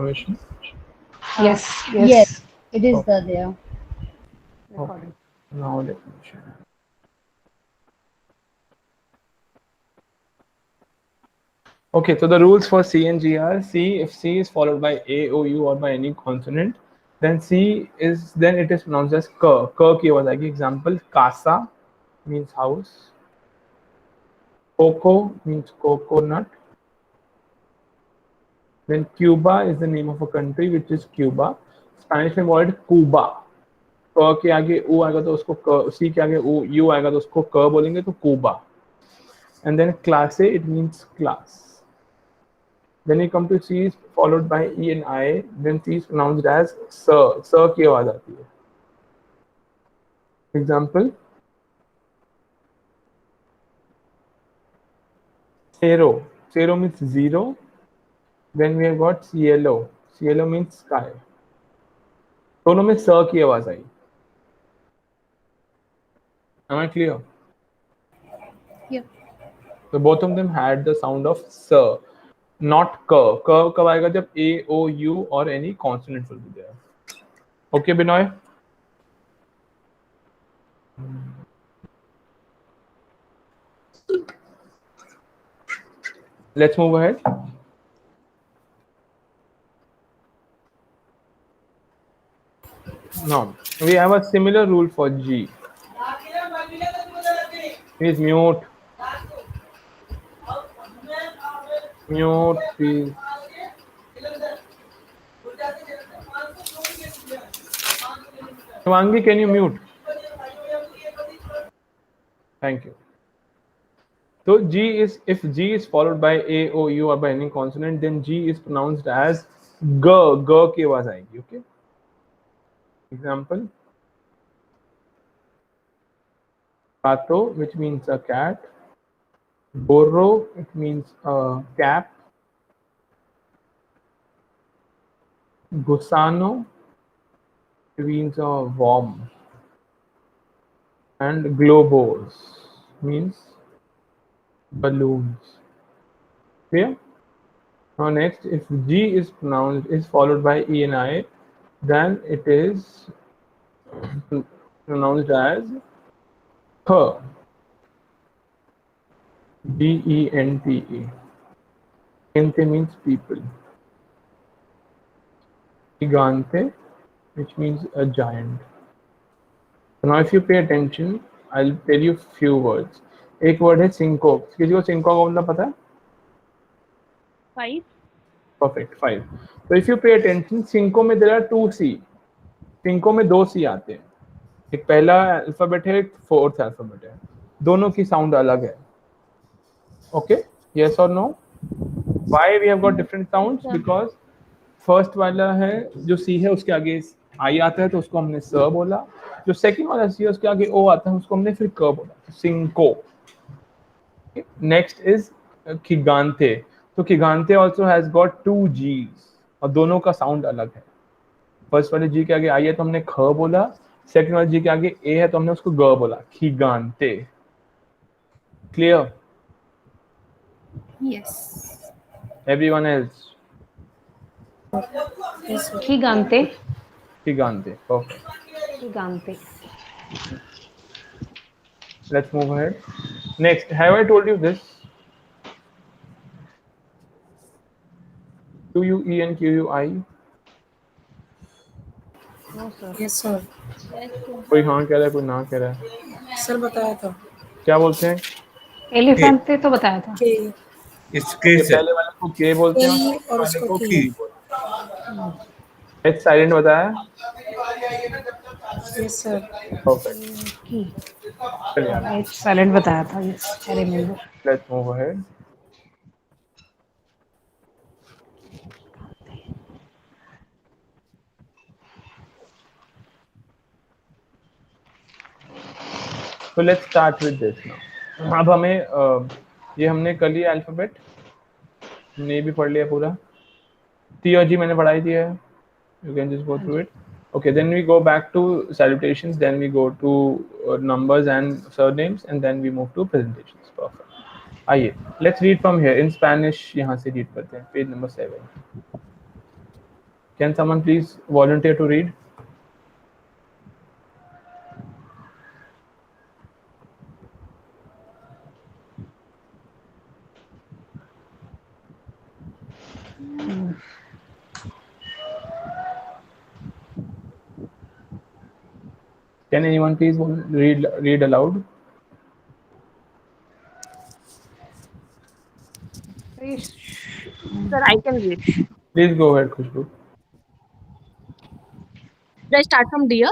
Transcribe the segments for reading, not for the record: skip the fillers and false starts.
Information. Yes, Yes, yes. it is Okay. there. Okay. Recording. Now let me share. Okay, so the rules for C and G are: C, if C is followed by A, O, U or by any consonant, then it is pronounced as K. K की आवाज आएगी. Example: casa means house. Coco means coconut. Then Cuba is the name of a country, which is Cuba. Spanish में word Cuba. क के आगे ऊ आएगा तो उसको क, सी के आगे ऊ यू आएगा तो उसको क बोलेंगे तो Cuba. And then clase, it means class. Then you come to C is followed by E and I. Then C is pronounced as sir. Sir की आवाज आती है. Example: zero. Zero means zero. Then we have got cielo. Cielo means sky. दोनों में स की आवाज आई. Am I clear? Yep. So both of them had the sound of sir, not k. K कब आएगा जब A, O, U or any consonant will be there. Okay, Binoy? Let's move ahead. Now, we have a similar rule for G. Please mute. Mute, please. Shivangi, can you mute? Thank you. So G is, if G is followed by A, O, U or by any consonant, then G is pronounced as G. G की आवाज आएगी. Okay. Example: gato, which means a cat. Gorro, it means a cap. Gusano, it means a worm. And globos means balloons. Clear? Now next, if G is followed by E and I, then it is pronounced as K. Gente. Gente means people. Gigante, which means a giant. So now if you pay attention, I'll tell you few words. एक word है syncope. किसी को syncope का मतलब पता है? 5. Perfect, 5. So if you pay attention, syncope में there are 2 C. syncope में 2 C आते हैं. एक पहला अल्फाबेट है, एक फोर्थ अल्फाबेट है. दोनों की साउंड अलग है. Okay? Yes or no? Why we have got different sounds? Because first वाला है जो सी है उसके आगे आई आता है तो उसको हमने स बोला. जो सेकंड वाला सी है उसके आगे ओ आता है उसको हमने फिर क बोला. सिंको. नेक्स्ट इज खिगांते. तो खिगांते आल्सो हैज गॉट 2 जीज और दोनों का साउंड अलग है. फर्स्ट वाले जी के आगे आई है तो हमने ख बोला. सेकंड वाले जी के आगे ए है तो हमने उसको ग बोला. खिगांते. Clear? Yes. Everyone else? Yes, sir. Gigante. खिगांते. Perfect. Gigante. Let's move ahead. Next, have I told you this? QUE and QUI. No, sir. Yes, sir. कोई हाँ कह रहा है, कोई ना कह रहा है. सर बताया था क्या बोलते हैं? एलिफेंट पे तो बताया था. कि इसके Okay, से पहले वाले को के बोलते हैं ई और और वाले उसको को की की बोलते हैं. एच साइलेंट बताया. Yes sir Perfect. की. चलिए, एच साइलेंट बताया था. Yes, I remember. let's move ahead. So let's start with this now. अब हमें ये हमने कर लिया अल्फाबेट. हमने ये भी पढ़ लिया पूरा. टी और जी मैंने पढ़ाई दिया है. You can just go through it. Okay, then we go back to salutations, then we go to numbers and surnames, and then we move to presentations. Perfect. आइए, let's read from here in Spanish. यहाँ से read करते हैं. Page number 7. Can someone please volunteer to read? Can anyone please read aloud? Sir, I can read. Please go ahead, Khushbu. Should I start from dear?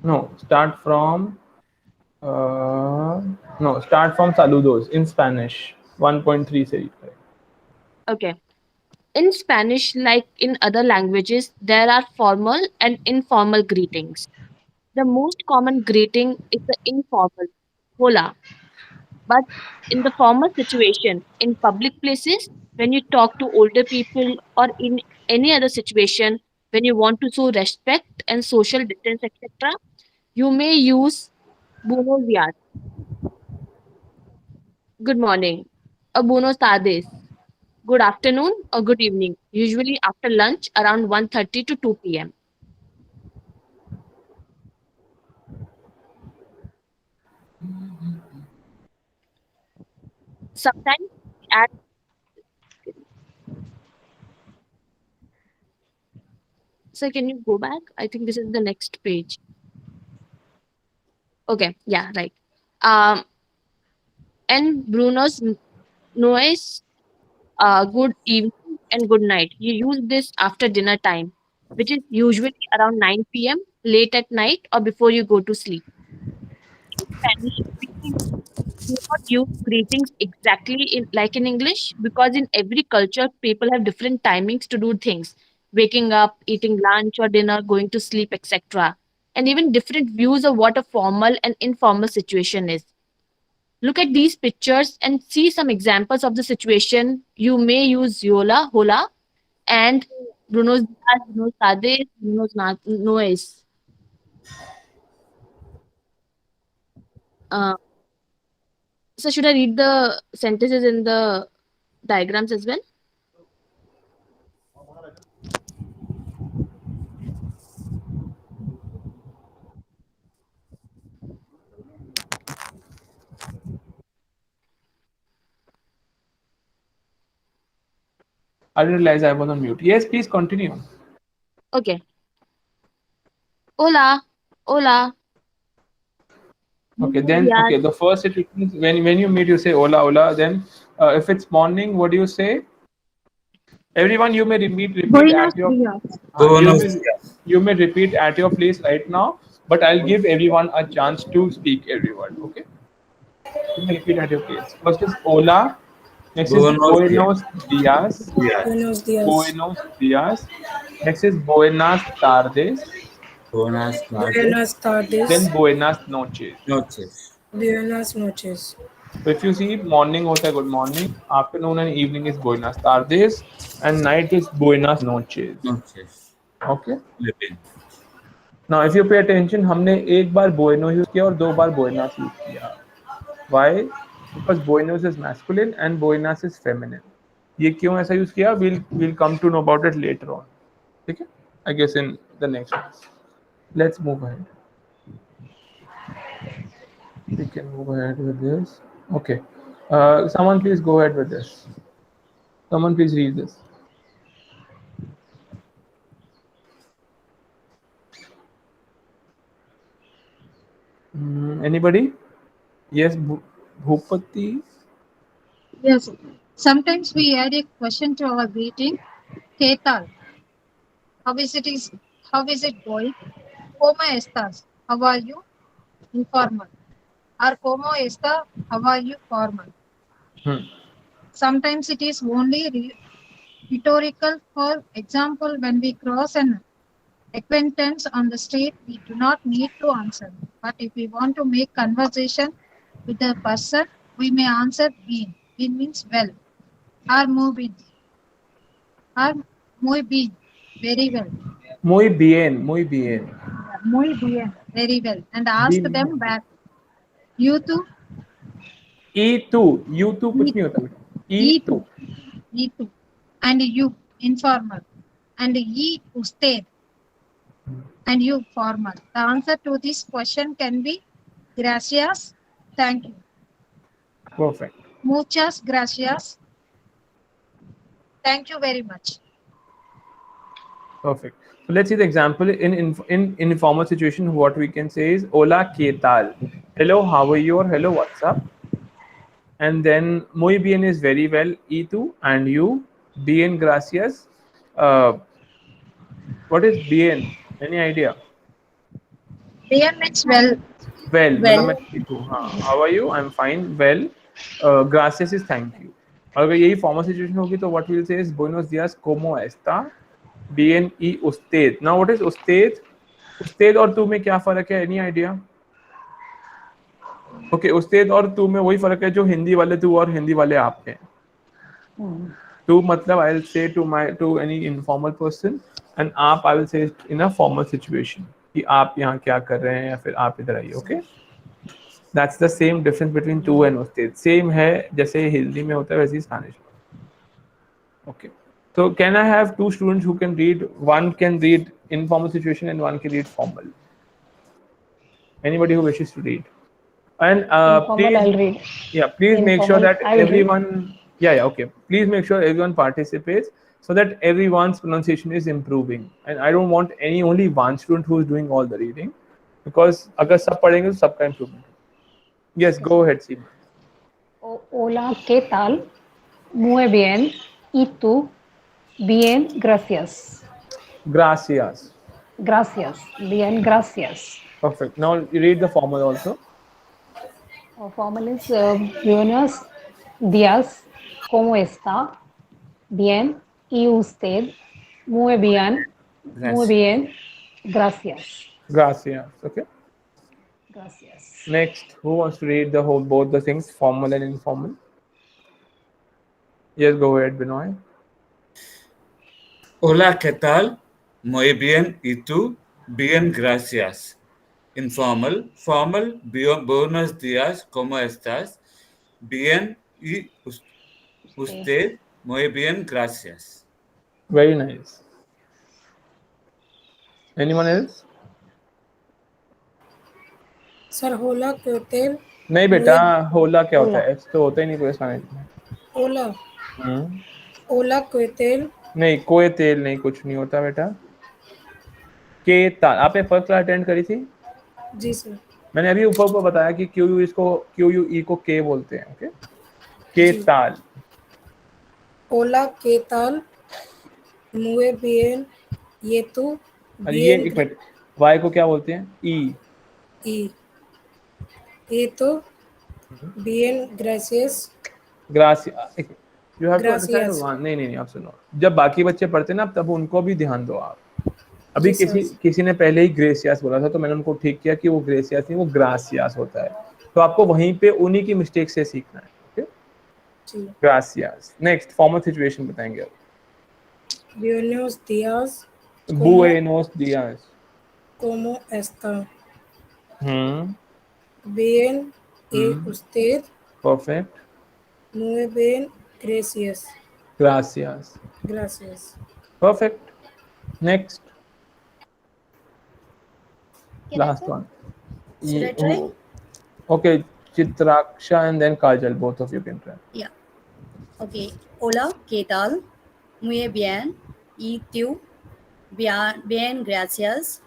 No, start from no, start from saludos in Spanish. 1.3 se. Okay. In Spanish, like in other languages, there are formal and informal greetings. The most common greeting is the informal, hola. But in the formal situation, in public places, when you talk to older people or in any other situation, when you want to show respect and social distance, etc., you may use buenos dias, good morning, or buenos tardes, good afternoon or good evening, usually after lunch around 1:30 to 2 p.m. Sometimes at so can you go back? I think this is the next page. Okay, yeah, right. Um, and Bruno's noise, good evening and good night. You use this after dinner time, which is usually around 9 p.m., late at night, or before you go to sleep. In Spanish, we do not use greetings exactly like in English because in every culture, people have different timings to do things waking up, eating lunch or dinner, going to sleep, etc. And even different views of what a formal and informal situation is. Look at these pictures and see some examples of the situation. You may use Yola, Hola, and Bruno's Dias, Bruno's Tardes, Bruno's Noes. Uh, so, should I read the sentences in the diagrams as well? I didn't realize I was on mute. Yes, please continue. Okay. Hola, hola, Okay, buenos then días. okay. The first situation is when you meet, you say hola hola. Then if it's morning, what do you say? Everyone, you may repeat Buenos at your días. Buenos días. you may repeat at your place right now. But I'll give everyone a chance to speak every word. Okay, you may repeat at your place. First is hola. Next is Buenos días. buenos dias. Días. Buenos días. Buenos dias. Next is buenas tardes. Buenas tardes. Buenas tardes. Then buenas noches. Noches. Buenas noches. So if you see morning hota hai good morning, afternoon and evening is buenas tardes, and night is buenas noches. Noches. Okay. Living. Now if you pay attention, हमने एक बार bueno use किया और दो बार buenas use किया. Why? Because buenos is masculine and buenas is feminine. ये क्यों ऐसा use किया? We'll come to know about it later on. ठीक है? I guess in the next one. Let's move ahead. We can move ahead with this. Okay. Someone please go ahead with this. Someone please read this. Anybody? Yes, Bhupati. Yes. Sometimes we add a question to our greeting. ¿Qué tal? How is it going? ¿Cómo estás? How are you? Informal. Or ¿Cómo está? How are you? Formal. Sometimes it is only rhetorical. For example, when we cross an acquaintance on the street, we do not need to answer. But if we want to make conversation with the person, we may answer bien. Bien means well. Or muy bien. Or muy bien. Very well. Muy bien, muy bien. Muy bien. Very well. And ask Bien. them back. You too? You too कुछ नहीं होता बेटा. E too. too. E too. And you, informal. and E usted, and you formal. The answer to this question can be gracias, thank you. Perfect. Muchas gracias, thank you very much. Perfect. So let's see the example in informal situation. What we can say is "Hola, ¿qué tal?" Hello, how are you? Or hello, what's up? And then muy bien is very well. Y tú? And you? Bien, gracias. What is bien? Any idea? Bien means well. Well, मतलब मैं Well. ठीक हूँ. हाँ. How are you? I'm fine. Well, gracias is thank you. और अगर यही formal situation होगी तो what we'll say is buenos días, ¿cómo está? Bien y usted. Now what is usted? Usted और तू में क्या फर्क है? Any idea? Okay, usted और तू में वही फर्क है जो हिंदी वाले तू और हिंदी वाले आप हैं. To मतलब I'll say to any informal person and आप I will say it in a formal situation कि आप यहाँ क्या कर रहे हैं या फिर आप इधर आइए. Okay, that's the same difference between to and usted. Same है जैसे हिंदी में होता है वैसे ही स्पेनिश में. Okay, so can I have two students who can read? One can read informal situation and one can read formal. Anybody who wishes to read. And Informal, please, I'll read. yeah, please make sure Informal, that I will read. everyone, yeah, okay, please make sure everyone participates so that everyone's pronunciation is improving. And I don't want only one student who is doing all the reading, because अगर सब पढ़ेंगे तो सबका improvement. Yes, go ahead, Seema. Hola, ¿qué tal? Muy bien. ¿Y tú? Bien, gracias. Gracias. Gracias. Bien, gracias. Perfect. Now you read the formal also. Formal is buenos días. ¿Cómo está? Bien. ¿Y usted? Muy bien. Muy Gracias. bien. Gracias. Gracias. Okay. Gracias. Next, who wants to read both the things, formal and informal? Yes, go ahead, Binoy. Hola, ¿qué tal? Muy bien. ¿Y tú? Bien, gracias. Informal. Formal. Buenos días. ¿Cómo estás? Bien. ¿Y usted? Muy bien, gracias. Very nice. Anyone else? Sir, hola, ¿qué hotel? नहीं बेटा, होला क्या होता होला. है? H तो होता ही नहीं पूरे स्पेनिश में. Hola, हम्म. hola, ¿qué hotel? नहीं, कोई तेल नहीं, कुछ नहीं होता बेटा. के ताल आपने फर्स्ट क्लास अटेंड करी थी. जी सर. मैंने अभी ऊपर ऊपर बताया कि क्यू यू ई को के बोलते हैं. ओके, के जी. ताल. Hola, ¿qué tal? Muy bien. ¿Y tú? और ये Bien. एक मिनट, वाई को क्या बोलते हैं? ई. Y tú? Bien, gracias. ग्रासिया. You have to understand Gracias. One. नहीं नहीं नहीं, आप सुनो. जब बाकी बच्चे पढ़ते हैं ना, तब उनको भी ध्यान दो आप. अभी जी सर. किसी ने पहले ही ग्रेसियास बोला था, तो मैंने उनको ठीक किया कि वो ग्रेसियास नहीं, वो ग्रासियास होता है. तो आपको वहीं पे उन्हीं की मिस्टेक से सीखना है. ओके, जी. ग्रासियास. नेक्स्ट फॉर्मल सिचुएशन बताएंगे अब. Buenos días. बुएनोस दियास. ¿Cómo está? Hmm. Bien. ¿Y usted? Perfect. Muy bien. Gracias. ग्रासियास. Gracias. Perfect. Next, last one. Should I try? Okay, Chitraksha and then Kajal, both of you can try. Yeah. Okay. Hola, ¿qué tal? Muy bien. ¿Y tú? Bien, bien, gracias.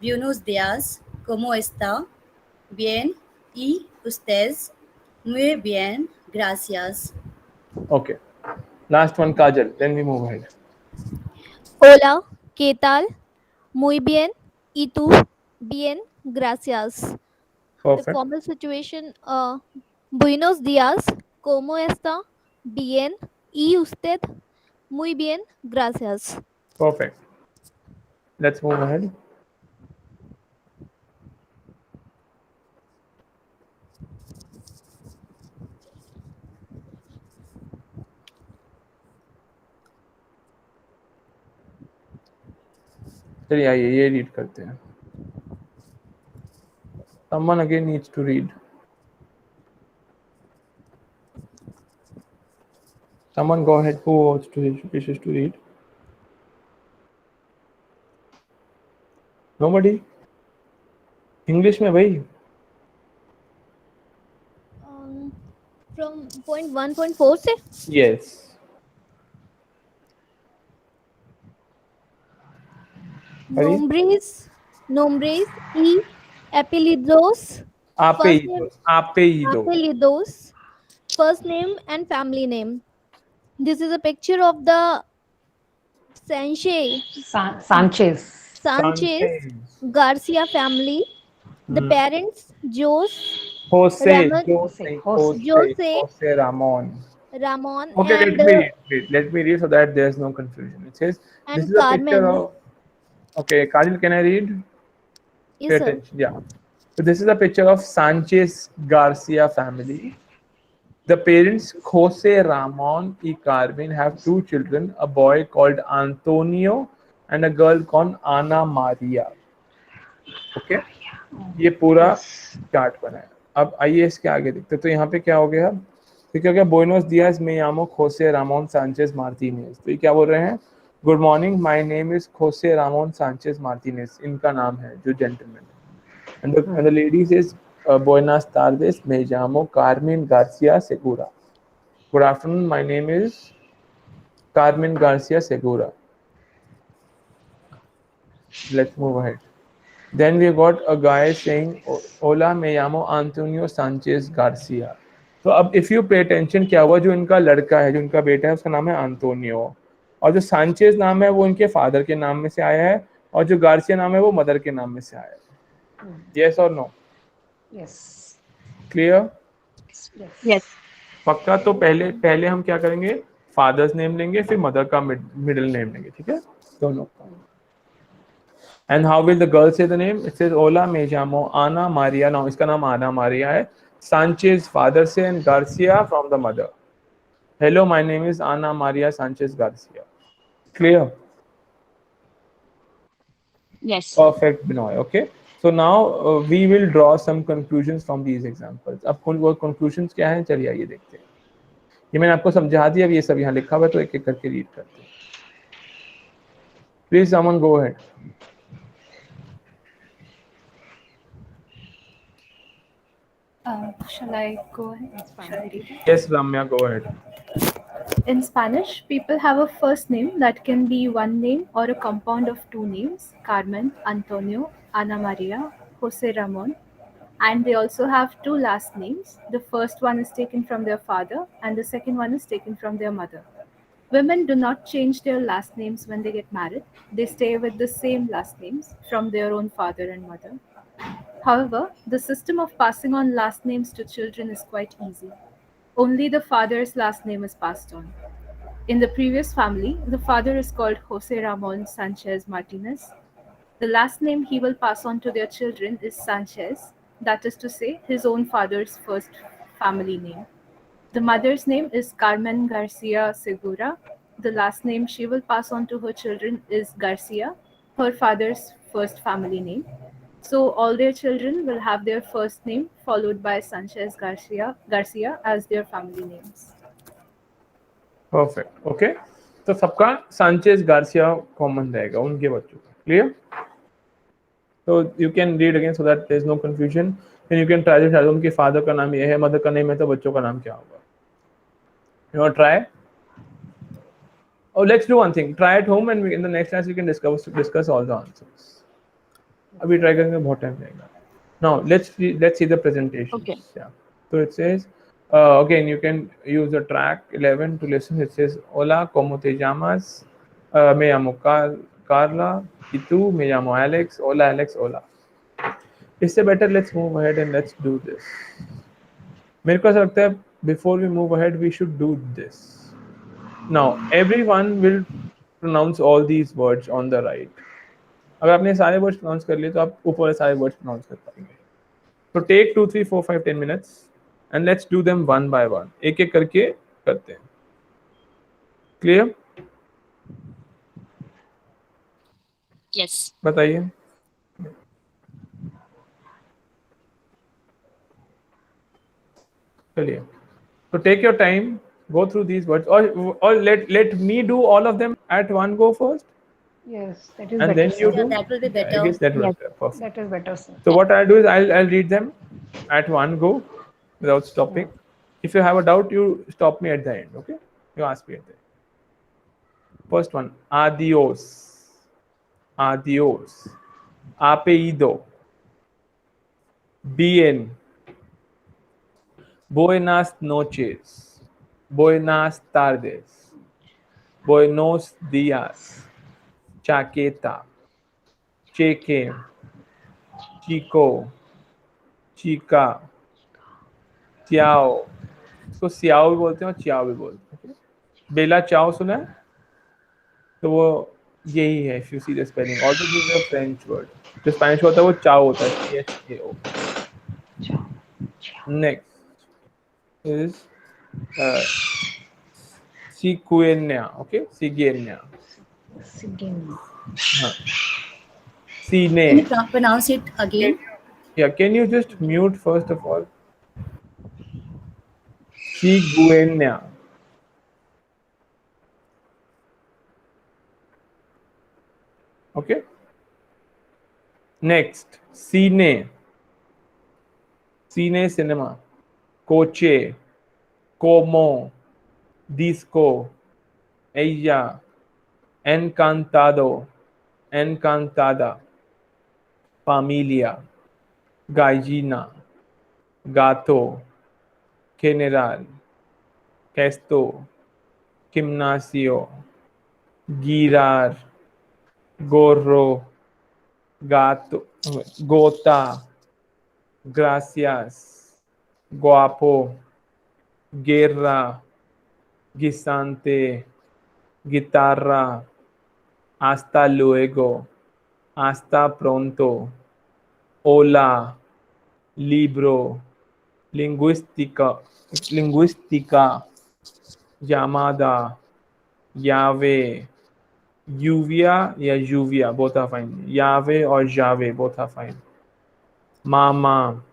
Buenos días. ¿Cómo está? Bien. ¿Y ustedes? Muy bien, gracias. Okay, last one Kajal, then we move ahead. Hola, ¿qué tal? Muy bien. ¿Y tú? Bien, gracias. The perfect. formal situation, buenos días, ¿cómo está? Bien. ¿Y usted? Muy bien, gracias. Perfect. Let's move ahead. चलिए आइए ये read करते हैं. Someone again needs to read. Someone go ahead. Who wishes to read? Nobody? English में भाई. From point 1.4 से Yes. Hurry. nombres y apellidos. First name Apellidos. Apellidos. apellidos, first name and family name. This is a picture of the Sanchez Sanchez. Sanchez Sanchez. Garcia family. The Hmm. parents Jose. Ramon, Jose. Jose. Jose. Jose Jose Ramon. Ramon Okay, let me read. Wait, let me read so that there's no confusion. It says this and is a picture Carmen. of. Okay, Kajal, can I read? Pay Yes, sir. attention. Yeah. So this is a picture of Sanchez Garcia family. The parents Jose Ramon y Carmen have two children, a boy called Antonio and a girl called Ana Maria. Okay? ये पूरा Yes. Chart बना है. अब आइए इसके आगे देखते हैं. तो यहाँ पे क्या हो गया? तो क्या हो गया? Buenos días, me llamo Jose Ramon Sanchez Martinez. तो ये क्या बोल रहे हैं? Good morning, my name is Jose Ramon Sanchez Martinez. इनका नाम है जो जेंटलमैन है. And the lady says, Buenas tardes, me llamo Carmen Garcia Segura. Good afternoon, my name is Carmen Garcia Segura. Let's move ahead. Then we got a guy saying, Hola, me llamo Antonio Sanchez Garcia. तो अब if you pay attention क्या हुआ, जो इनका लड़का है, जो इनका बेटा है, उसका नाम है आंतोनियो, और जो सांचेज नाम है वो इनके फादर के नाम में से आया है, और जो गार्सिया नाम है वो मदर के नाम में से आया है. यस और no? Yes. Clear? Yes. Yes. पक्का? तो पहले पहले हम क्या करेंगे? फादर्स नेम लेंगे, फिर मदर का मिडिल नेम लेंगे. ठीक है, दोनों. And how will the girl say the name? It says Hola, me llamo Ana Maria. Now इसका नाम आना मारिया है. Sanchez father से and Garcia from the mother. Hello, my name is Ana Maria Sanchez Garcia. Clear? Yes. Perfect, Binoy. Okay. So now we will draw some conclusions from these examples. अब वो conclusions क्या हैं? चलिए आइए देखते हैं. ये मैंने आपको समझा दिया. अब ये सब यहाँ लिखा हुआ है, तो एक एक करके रीड करते हैं. Please, someone go ahead. Shall I go ahead? Shall I read it? Yes, Ramya, go ahead. In Spanish, people have a first name that can be one name or a compound of two names: Carmen, Antonio, Ana Maria, Jose Ramon. And they also have two last names. The first one is taken from their father, and the second one is taken from their mother. Women do not change their last names when they get married. They stay with the same last names from their own father and mother. However, the system of passing on last names to children is quite easy. Only the father's last name is passed on. In the previous family, the father is called Jose Ramon Sanchez Martinez. The last name he will pass on to their children is Sanchez, that is to say, his own father's first family name. The mother's name is Carmen Garcia Segura. The last name she will pass on to her children is Garcia, her father's first family name. So all their children will have their first name followed by Sanchez Garcia as their family names. Perfect. Okay, तो सबका Sanchez Garcia common रहेगा उनके बच्चों का. Clear? तो you can read again so that there is no confusion. Then you can try this. उनके father का नाम ये है, मदर का नेम है, तो बच्चों का नाम क्या होगा? You want try? Oh, let's do one thing. Try at home, and in the next class we can discuss all the answers. अभी try करेंगे, बहुत टाइम लगेगा. Now let's see the presentation. Okay. Yeah. So it says again you can use the track 11 to listen. It says Hola, ¿cómo te llamas? Me llamo Carla. ¿Y tú? Me llamo Alex. Hola Alex. Hola. इससे better let's move ahead and let's do this. मेरे को ऐसा लगता है before we move ahead we should do this. Now everyone will pronounce all these words on the right. अगर आपने सारे words pronounce कर लिए तो आप ऊपर सारे वर्ड्स प्रोनाउंस कर पाएंगे. तो take 2 3 4 5 10 minutes and let's do them one by one. एक एक करके करते हैं. क्लियर? Yes. बताइए. चलिए. So take your time, go through these words, or let me do all of them at one go first. Yes, that is And better, then you sir. Yeah, do. that will be Yeah, I better. guess that was Yes. perfect. That is better, sir. So what I'll do is I'll read them at one go without stopping. If you have a doubt, you stop me at the end. Okay? You ask me at the end. First one, adios, adios, apellido, bien, buenas noches, buenas tardes, buenos días, chaqueta, cheque, chico, chica, ciao. इसको Xiao भी बोलते हैं और Chiao भी बोलते हैं. बेला चाओ सुना है? तो वो यही है. If you see the spelling, also this is a French word. जो स्पेनिश होता है वो चाओ होता है, CHAO. Next is Cigueña. Okay, Cigueña. Again. Can you Cine. pronounce it again? Yeah, can you just mute first of all? Cigueña. Okay. Next, cine. Cine cinema. Coche. Como. Disco. Ella. Encantado. Encantada. Familia. Gallina. Gato. General. Gesto. Gimnasio. Girar. Gorro. Gato. Gota. Gracias. Guapo. Guerra. Guisante. Guitarra. Hasta luego. Hasta pronto. Hola. Libro. Lingüística. Lingüística. Llamada. Llave. Lluvia या lluvia, both are fine. Llave or llave, both are fine. Mama.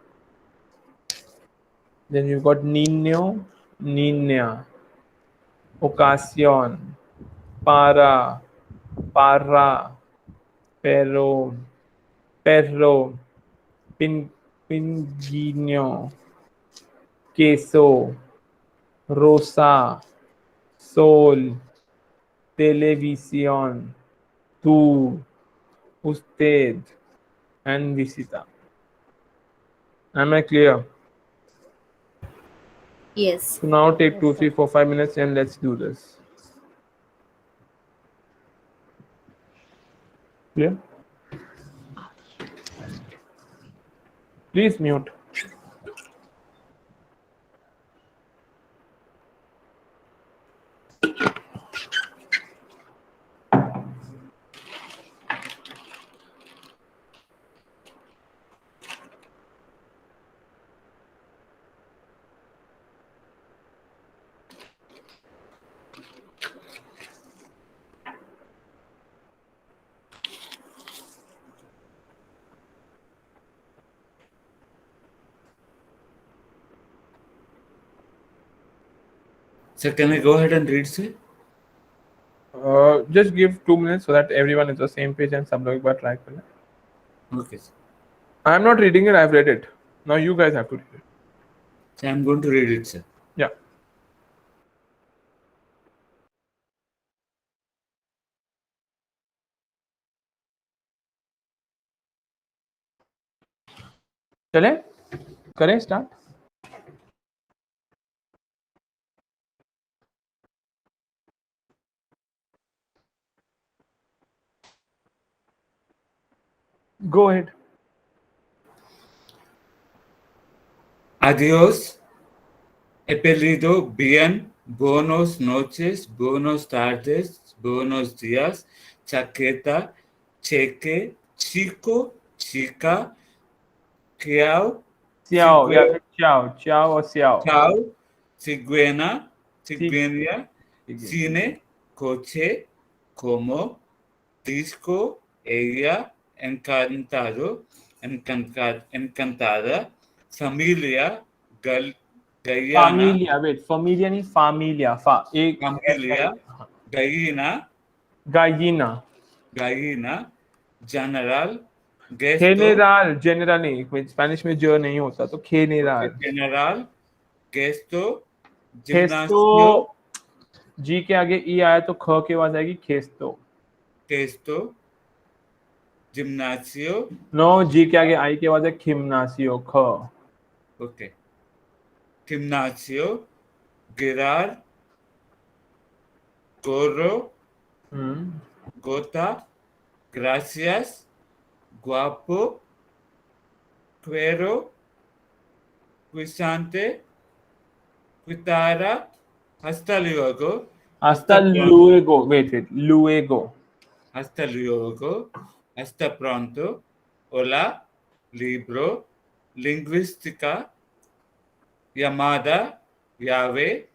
Then you've got niño, niña. Ocasión. Para. Parra. Perro. Perro. Pinguino. Queso. Rosa. Sol. Televisión. Tú. Usted. And visita. Am I clear? Yes. So now take Yes, 2, sir. 3, 4, 5 minutes and let's do this. Clear? Please mute. Sir, can I go ahead and read, sir? Just give 2 minutes so that everyone is on the same page and सब लोग एक बार try करना. Okay, sir. I'm not reading it, I've read it. Now you guys have to read it. So I'm going to read it, sir. Yeah. चले? करें start? Go ahead. Adiós. Apellido bien. Buenos noches. Buenos tardes. Buenos días. Chaqueta. Cheque. Chico. Chica. Ciao. Xiao, yeah, ciao, ciao or xiao. Ciao. Ciguena. Cigueña. Cigueña. Cine. Coche. Como. Disco. Ella. Encantado. Encantada. Familia. Guyana. Familia, wait, familia नहीं familia. एक Familia. Gallina. Gallina. gallina, general, gesto, general general नहीं, Spanish में जो नहीं होता तो general. general, gesto, खेस्तो gimnasio, जी के आगे ई आया तो ख की आवाज आएगी खेस्तो. gesto, gimnasio, नो जी के आगे आई की आवाज है खिमनासियो ख. okay, gimnasio, girar, gorro, gota, gracias, guapo, cuero, guisante, quitara, hasta luego, hasta luego. Wait, luego. hasta luego, hasta pronto, hola, libro, lingüística, llamada, llave,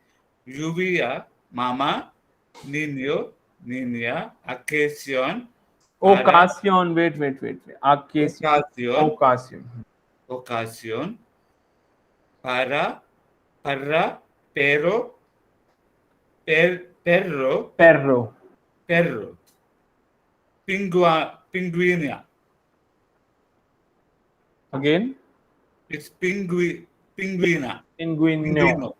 lluvia, mamá, niño, niña, ocasión, para, ocasión. Wait. Ocasión. ocasión, para, pero, perro, perro. pinguina. Again. It's pinguina. Pinguino.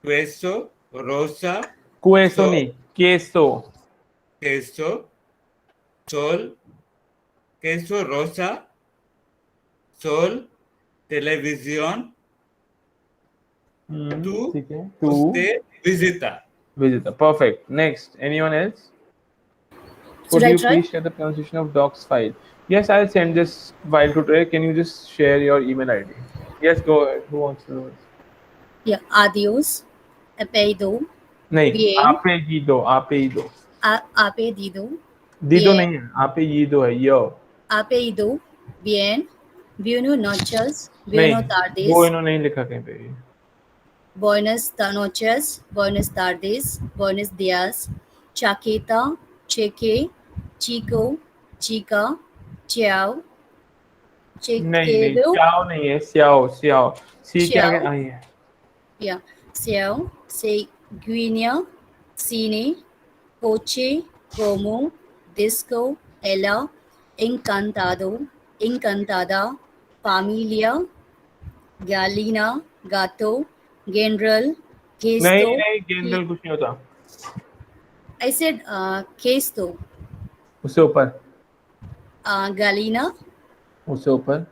Queso, rosa, Queso sol, नहीं, queso. queso, sol, queso, rosa, sol, televisión, tú, ठीक है. Tú. usted, visita. Visitor. Perfect. Next. Anyone else? Could Should I you try? please share the pronunciation of docs file? Yes, I'll send this file to Trey. Can you just share your email ID? Yes, go ahead. Who wants to do it? Yeah, adios, apellido, नहीं, bien, आपे ही दो. apellido, दीदो bien, नहीं है, आपे ये दो है. यो. apellido, bien, buenos noches, नहीं, buenos tardes, वो इन्होंने नहीं लिखा कहीं पे. buenas noches, buenas tardes, buenos días, chaqueta, cheque, chico, chica, ciao, नहीं, chequero, चाओ नहीं है, स्याओ. सी के आगे ciao, आई है. yeah, ciao, seguinha, cine, coche, como, disco, ella, encantado, encantada, familia, galina, gato, general, gesto. नहीं, जनरल कुछ नहीं होता. I said gesto, उससे ऊपर. galina, उससे ऊपर.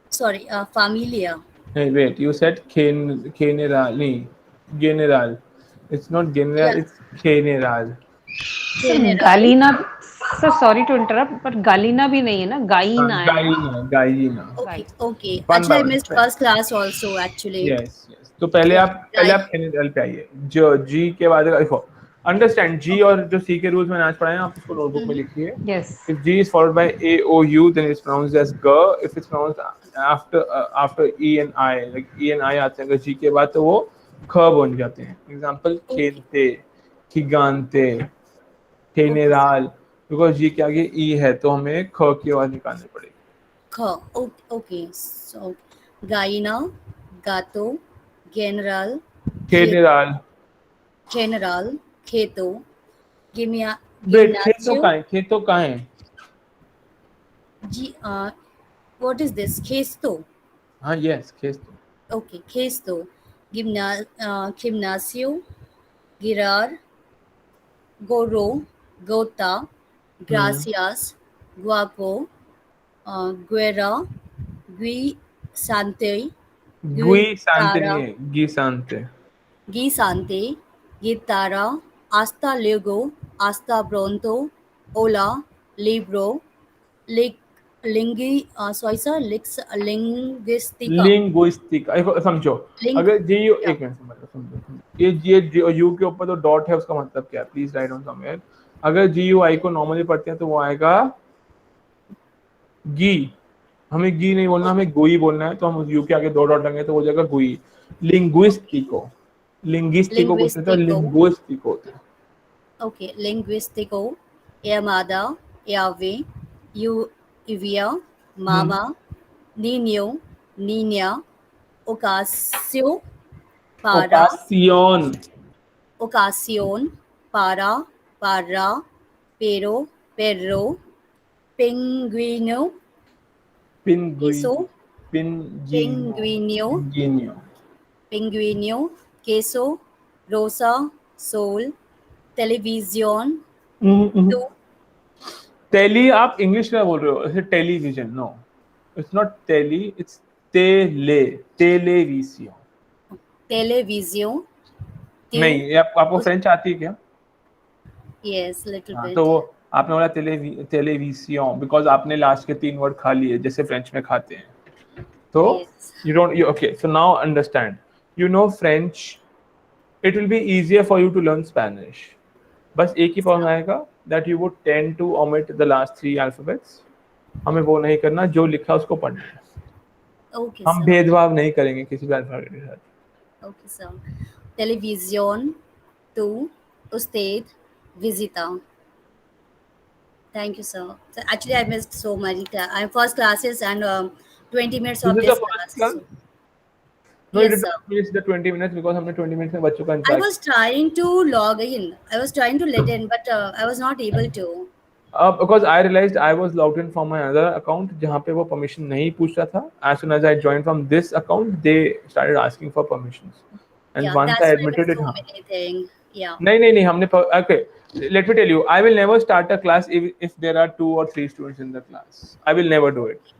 sorry, familia. Hey, wait, you said general. नहीं, general. It's not general, Yeah, it's general. general. गालीना सर सॉरी टू इंटरप्ट पर गालीना भी नहीं है ना गाइना है गाइना. Okay, okay. One Actually, by I one. missed first class also. Actually, Yes. तो पहले Yeah, आप general पे आइए. जो G के बाद देखो. Understand G और जो C के रूल्स मैंने आज पढ़ाए हैं, आप उसको नोटबुक में लिखिए. Yes If G is followed by A O U, then it's pronounced as G. If it's pronounced after E and I, like E and I आते हैं अगर G के बाद तो वो ख बन जाते हैं. Example खेलते, खिगानते, general. Because G के आगे E है तो हमें ख की आवाज निकालनी पड़ेगी. Okay. So, gaina, gato, general, General. general, keto, Wait, खेतो gimnasio. कहाँ है? What is this? Gesto. हाँ, yes, खेतो. Okay, gesto. Gimnasio, girar, gorro, gota, gracias, guapo, guerra, guisante, Guisante guitarra, नहीं है, gisante. guisante, guitarra, hasta luego, hasta pronto, hola, libro, linguística. Linguistic. समझो. अगर GU एक मिनट समझो. ये U के ऊपर तो डॉट है, उसका मतलब क्या है? Please write down somewhere. अगर GUI को नॉर्मली पढ़ते हैं तो वो आएगा गी. हमें गी नहीं बोलना, हमें गोई बोलना है, तो हम U के आगे दो डॉट लगाएंगे तो हो जाएगा गोई. लिंग्विस्टिको कुछ नहीं, तो लिंग्विस्टिको होता है. Okay, linguístico, llamada, llave, lluvia, mamá, niño, niña, ocasión, Ocasión. ocasión, para, parra, pero, perro, penguino, queso, penguino, Pinguino. penguino, queso, rosa, sol, television, two, tele आप इंग्लिश में बोल रहे हो, ऐसे television, no, it's not tele, it's television. television, two, नहीं, ये आपको French आती है क्या? yes, little हाँ, bit. तो वो आपने बोला टेलीविजन बिकॉज आपने लास्ट के 3 वर्ड खा लिए जैसे फ्रेंच में खाते हैं, तो Yes. you don't you okay, so now understand, you know French, it will be easier for you to learn Spanish. बस एक ही प्रॉब्लम आएगा that you would tend to omit the last 3 alphabets. हमें वो नहीं करना, जो लिखा उसको पढ़ना है। Okay, हम sir. भेदभाव नहीं करेंगे किसी भी अल्फाबेट के साथ। Okay, sir. Television, two, usted, visita. Thank you, sir. So actually, I missed so many. I'm first classes and 20 minutes This of is this the first class. class? So, No, you yes, did sir. not miss the 20 minutes because हमने 20 minutes में बच्चों का I इंतजार was trying to log in. I was trying to let in, but I was not able to. because I realized I was logged in from my other account जहाँ पे वो permission नहीं पूछ रहा था. As soon as I joined from this account, they started asking for permissions. And Yeah, once I that's why I admitted missed it, so हाँ. many things. Yeah. नहीं हमने okay. Let me tell you, I will never start a class if there are 2 or 3 students in the class. I will never do it.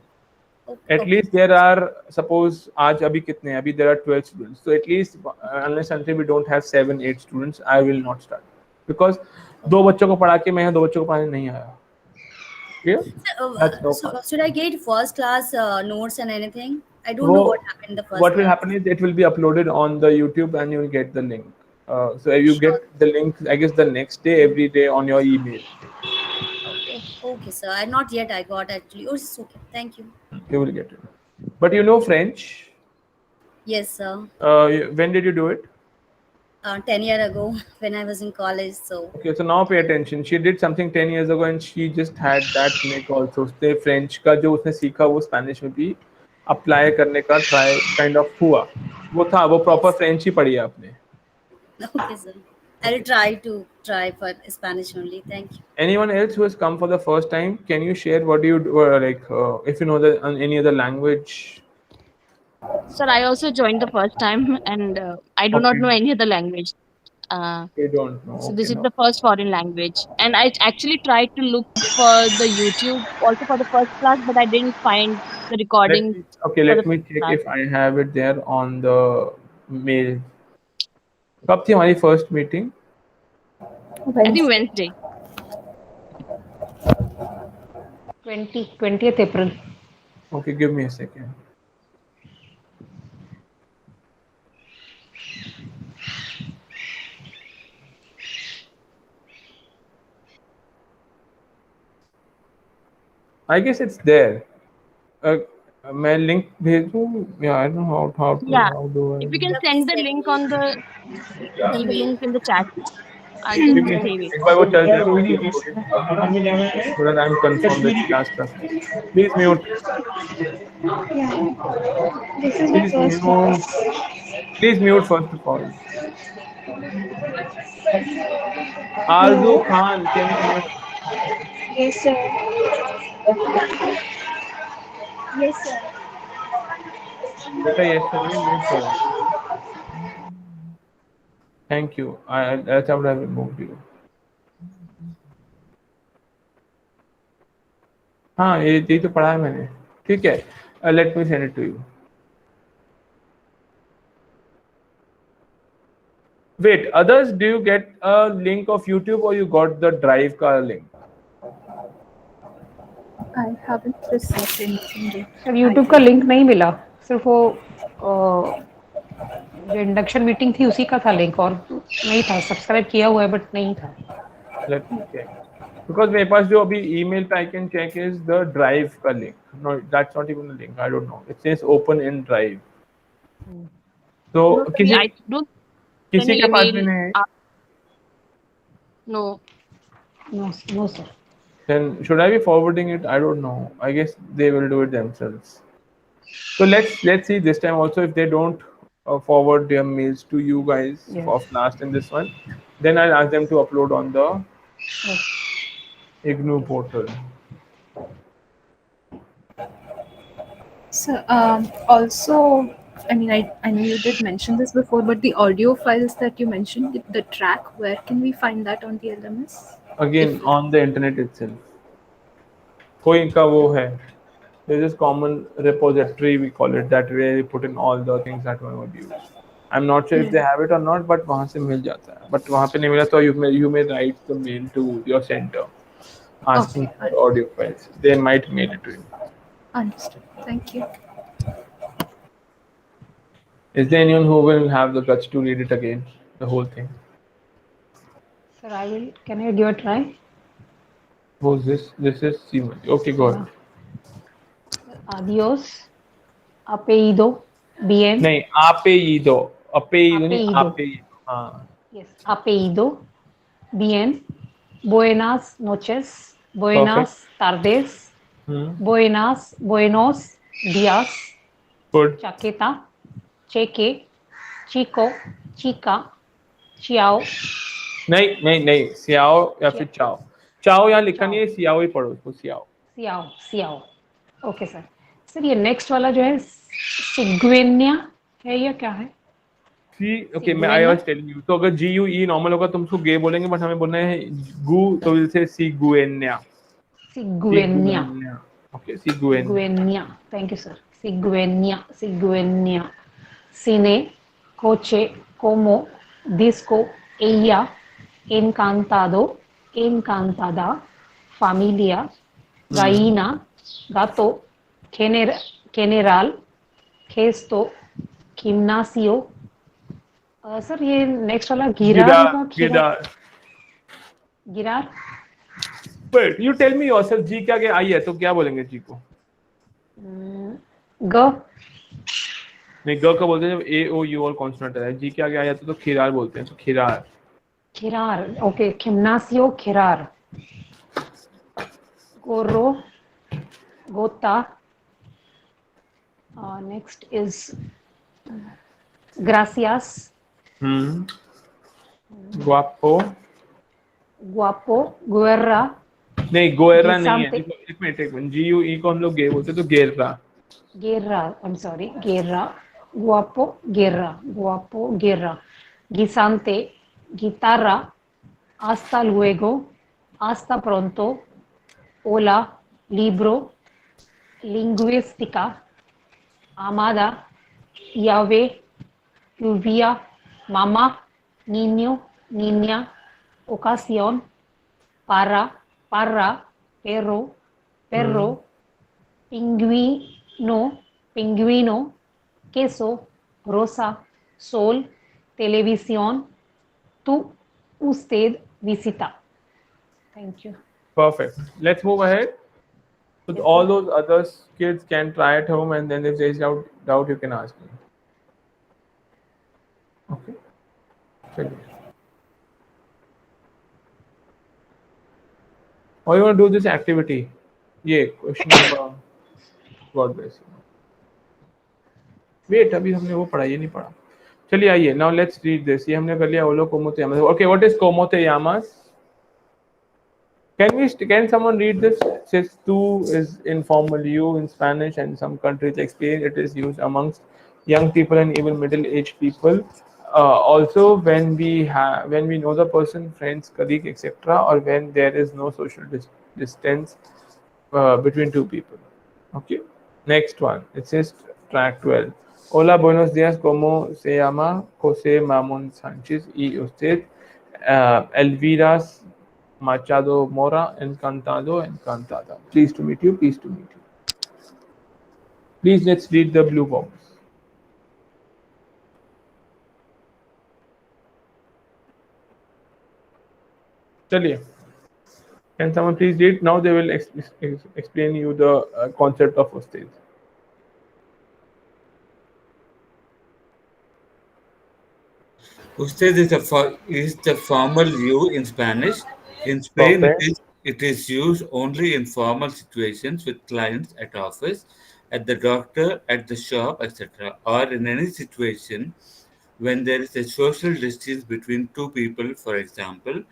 Okay. At least there are, suppose आज अभी कितने हैं? अभी there are 12 students. So at least unless until we don't have 7, 8 students, I will not start because 2 बच्चों को पढ़ा के मैं यहाँ 2 बच्चों को पढ़ाने नहीं आया. Clear? That's no So fun. should I get first class notes and anything? I don't वो know what happened in the first what will class. happen is it will be uploaded on the YouTube and you will get the link. So you Sure. get the link, I guess, the next day, every day on your email. Okay, sir. I not yet. I got actually. Oh, it's okay. Thank you. You will get it. But you know French. Yes, sir. When did you do it? 10 years ago when I was in college. So Okay, so now pay attention. She did something 10 years ago and she just had that make also. उसने French का जो उसने सीखा वो Spanish में भी apply करने का try kind of हुआ. वो था, वो proper French ही पढ़ी है आपने. okay, sir. I'll try for Spanish only. Thank you. Anyone else who has come for the first time, can you share what do you do, like if you know any other language? Sir, I also joined the first time and I do not Okay. know any other language. Uh, You don't know. so Okay, this is no. the first foreign language. And I actually tried to look for the YouTube also for the first class, but I didn't find the recording for the Let me first check class. if I have it there on the mail. कब थी हमारी first meeting? I think Wednesday. 20th April. Okay, give me a second. I guess it's there. मैं link भेजूँ? Yeah, I don't know how Yeah. do I? If you can Yeah, send please the send link me on the email. link in the chat, I'll just Give me save it. एक बार वो चल जाए so that I'm confirmed that class class. Please mute. This is my Please first mute. class. Please mute first of all. Arzu Hello. Khan, can you mute? Yes, sir. Yes, sir. बेटा yes sir, mute करो. Thank you. That's how I will move you. हाँ, ये तो पढ़ा है मैंने. ठीक है. Let me send it to you. Wait, others, do you get a link of YouTube or you got the Drive का link? I haven't received anything yet. Sir YouTube का लिंक नहीं मिला, सिर्फ वो जो इंडक्शन मीटिंग थी उसी का था लिंक, और नहीं था. सब्सक्राइब किया हुआ है बट नहीं था. Let me check. Because मेरे पास जो अभी email पे I can check is the Drive का link. No, that's not even a link. I don't know. It says open in Drive. तो No, sorry, I don't किसी any के पास भी email. नहीं है? No. No sir. Then should I be forwarding it? I don't know. I guess they will do it themselves. So let's see this time also if they don't forward their mails to you guys Yes. of last in this one, then I'll ask them to upload on the IGNOU portal. So, also, I mean, I know you did mention this before, but the audio files that you mentioned, the track, where can we find that on the LMS? Again, If on the internet itself. कोई इनका वो है. There's this common repository, we call it, that way you put in all the things that one would use. I'm not sure if they have it or not, but वहाँ से मिल जाता है. But वहाँ पे नहीं मिला तो you may write the mail to your center asking Okay, for audio files. They might mail it to you. understood. Thank you. Is there anyone who will have the guts to read it again, the whole thing? Sir, I will. Can I give a try? Who's this? This is Simon. Okay, go ahead. Adiós, apellido, bien. नहीं apellido. Apellido नहीं Apellido. apellido. हाँ. Yes, apellido, bien. Buenas noches, buenas tardes, buenos días. Good. Chaqueta, cheque, chico, chica, chiao. नहीं नहीं नहीं Xiao या फिर चाओ. चाओ यहाँ लिखा नहीं है, सियाओ ही पढ़ो उसको, Xiao. Xiao Xiao. Okay sir. Sir ये नेक्स्ट वाला जो है सिग्वेनिया है या क्या है? ओके मैं आई वाज टेलिंग यू, तो अगर जी यू ई नॉर्मल होगा तुम उसको गे बोलेंगे, बट हमें बोलना है गु, तो विल से सिगुएनिया. सिग्वेनिया. ओके सिगुएनिया. सिग्वेनिया. Thank you sir. सिग्वेनिया. सिग्वेनिया. Cine, coche, como, disco, ella, encantado, encantada, familia, gallina, gato, general, gesto, gimnasio. Sir ये नेक्स्ट वाला गिरार होगा. गिरार. गिरार. But you tell me yourself, जी क्या आगे आई है तो क्या बोलेंगे जी को? ग. नहीं ग का बोलते हैं जब ए ओ यू और कॉन्सोनेंट है. जी के आगे आ जाता है तो खिरार बोलते हैं, तो खिरार. खिरार. ओके. gimnasio, खिरार. gorro, gota. Next is gracias. guapo. guapo, guerra. नहीं गोएरा नहीं है. गिसांते. एक मिनट जी यू ई को हम लोग गे बोलते हैं, तो गेरा. guerra. I'm sorry. guerra. guapo, guerra. guapo, guerra. guisante, guitarra. hasta luego, hasta pronto. hola, libro. lingüística. amada, llave, lluvia, mamá, niño, niña, ocasión, parra, perro, pingüino, queso, rosa, sol, televisión, tú, usted, visita. Thank you. Perfect. Let's move ahead. So all those other kids can try at home, and then if there's doubt you can ask me. Okay. Chaliye. Or you want to do this activity? Yeah, question number. God bless you. Wait, अभी हमने वो पढ़ा, ये नहीं पढ़ा. चलिए आइए. Now let's read this. ये हमने कर लिया. ओलो कोमोते यामास. Okay, what is कोमोते यामास? Can someone read this? It says tú is informal you in Spanish, and some countries like Spain it is used amongst young people and even middle-aged people. Also, when we know the person, friends, colleague, etc., or when there is no social distance between two people. Okay. Next one. It says track 12. Hola, buenos días. ¿Cómo se llama? José Mamón Sánchez. Y usted, Elvira Machado Mora, encantado, encantada. Pleased to meet you. Pleased to meet you. Please let's read the blue box. Chaliye. Can someone please read? Now they will explain you the concept of usted. Usted is the formal you in Spanish. In Spain, it is used only in formal situations with clients at office, at the doctor, at the shop, etc., or in any situation when there is a social distance between two people. For example,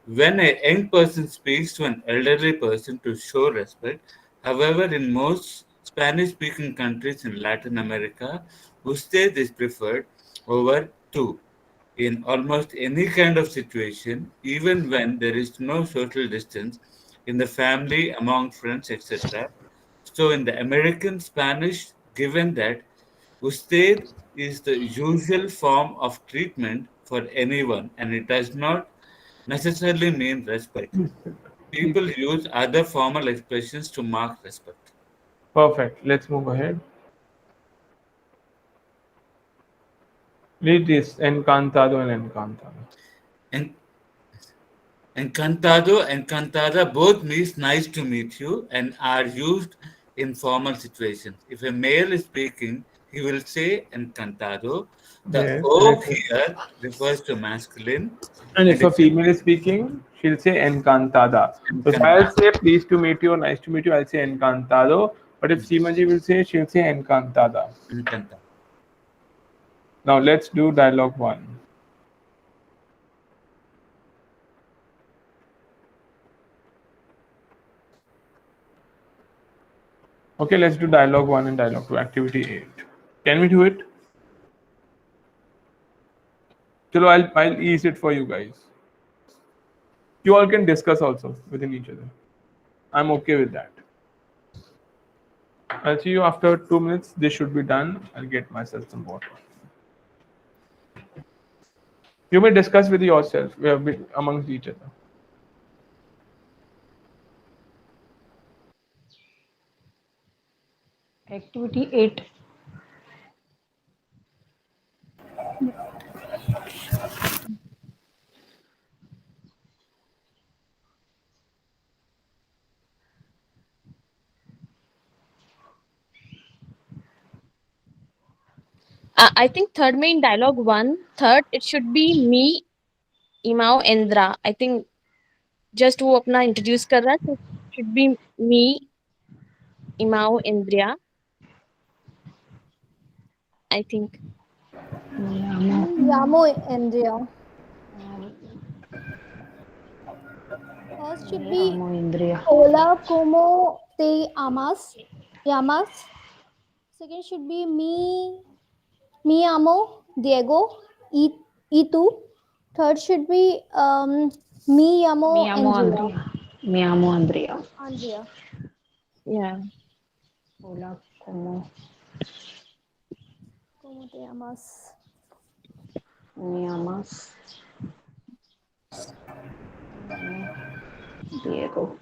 when a young person speaks to an elderly person to show respect. However, in most Spanish speaking countries in Latin America, usted is preferred over tú. In almost any kind of situation, even when there is no social distance in the family, among friends, etc. So, in the American Spanish, given that usted is the usual form of treatment for anyone and it does not necessarily mean respect. People use other formal expressions to mark respect. Perfect. Let's move ahead. Read this encantado and encantado. En- Encantado, encantada both means nice to meet you and are used in formal situations. If a male is speaking, he will say encantado. The Yes. O here refers to masculine. And And if a if female is speaking, she'll say encantada. So if I'll say pleased to meet you or nice to meet you, I'll say encantado. But if Seemaji will say, she'll say encantada. Encantado. Now let's do dialogue 1. Okay, let's do dialogue 1 and dialogue 2, activity 8. Can we do it? Chalo, I'll ease it for you guys. You all can discuss also within each other. I'm okay with that. I'll see you after 2 minutes. This should be done. I'll get myself some water. You may discuss with yourself amongst each other. Activity 8. I think third main dialogue one, third, it should be me, Imao, Indra. I think just वो अपना introduce कर रहा है, so it should be me, Imao, Indra. I think. Yamo Andrea. First should be Amo Indriya. Hola como te amas. Llamas. Second should be me amo Diego. Y tú. Third should be me amo Mi amo Andrea. Andrea. Mi amo Andrea. Andrea. Yeah. Hola, como Como te amas. me amas. Me amo Diego.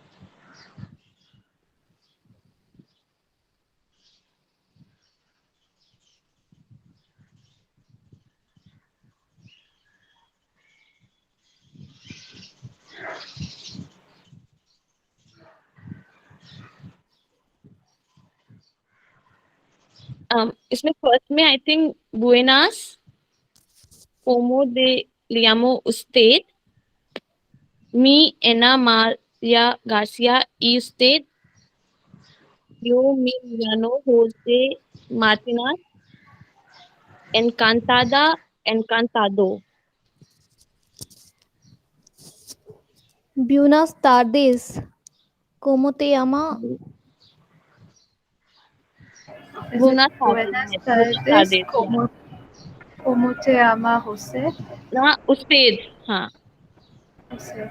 इसमें first में I think buenas, como de le llamo usted, mi Ana María García y usted, yo me llamo José Martínez, encantada, encantado. Buenas tardes. ¿Cómo te llama? Is Buenas it tardes. Buenas Yes, buenas tardes, tardes. Yeah. como te llama Jose? हाँ, usted, हाँ. Jose.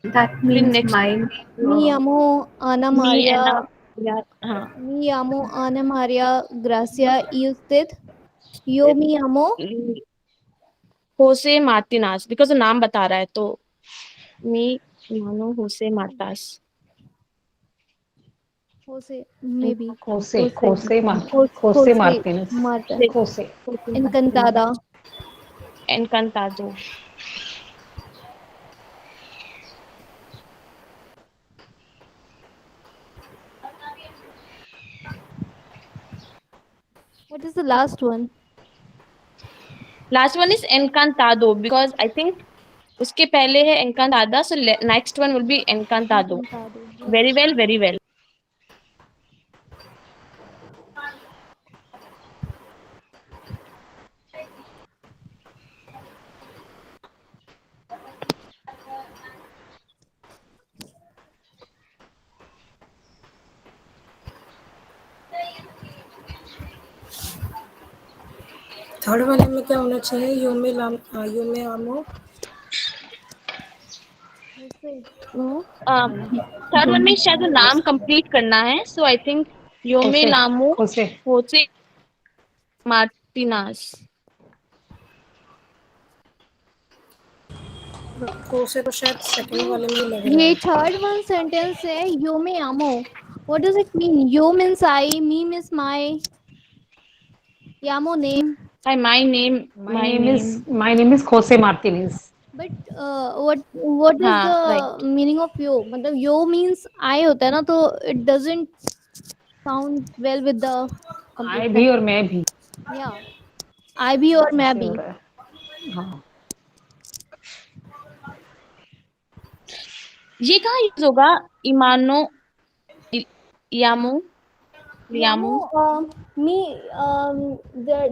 That Then means next, my name. Mi llamo Ana me María. Ana, yeah, हाँ. Mi llamo Ana María Gracia. ¿Y usted? Yo me llamo Jose Martinez, because the नाम बता रहा है तो me llamo Jose Martinez. Jose, maybe. Jose Jose Martínez. Martin. Jose. Encantada. Encantado. What is the last one? Last one is encantado because I think उसके पहले है encantada, so next one will be encantado. Encantado. Very well, very well. Third वाले में क्या होना चाहिए? योमे आमो third one में शायद नाम कंप्लीट करना है, सो आई थिंक योमे खोसे लामो खोसे होसे मार्टिनास। खोसे तो शायद सेकंड वाले में लग रहा ये है। थर्ड वन सेंटेंस है यो में आमो. What does it mean? Yo means I, me means my, Yamo name. Hi, my name. My name is Jose Martinez. But what is हाँ, right. the meaning of yo? मतलब yo means I होता है ना, तो it doesn't sound well with the I complete भी और sentence. मैं भी Yeah, I भी और मैं ऐसे भी. हो रहा है. हाँ, ये कहाँ यूज होगा? इमानो यामो Yamo, यामो me,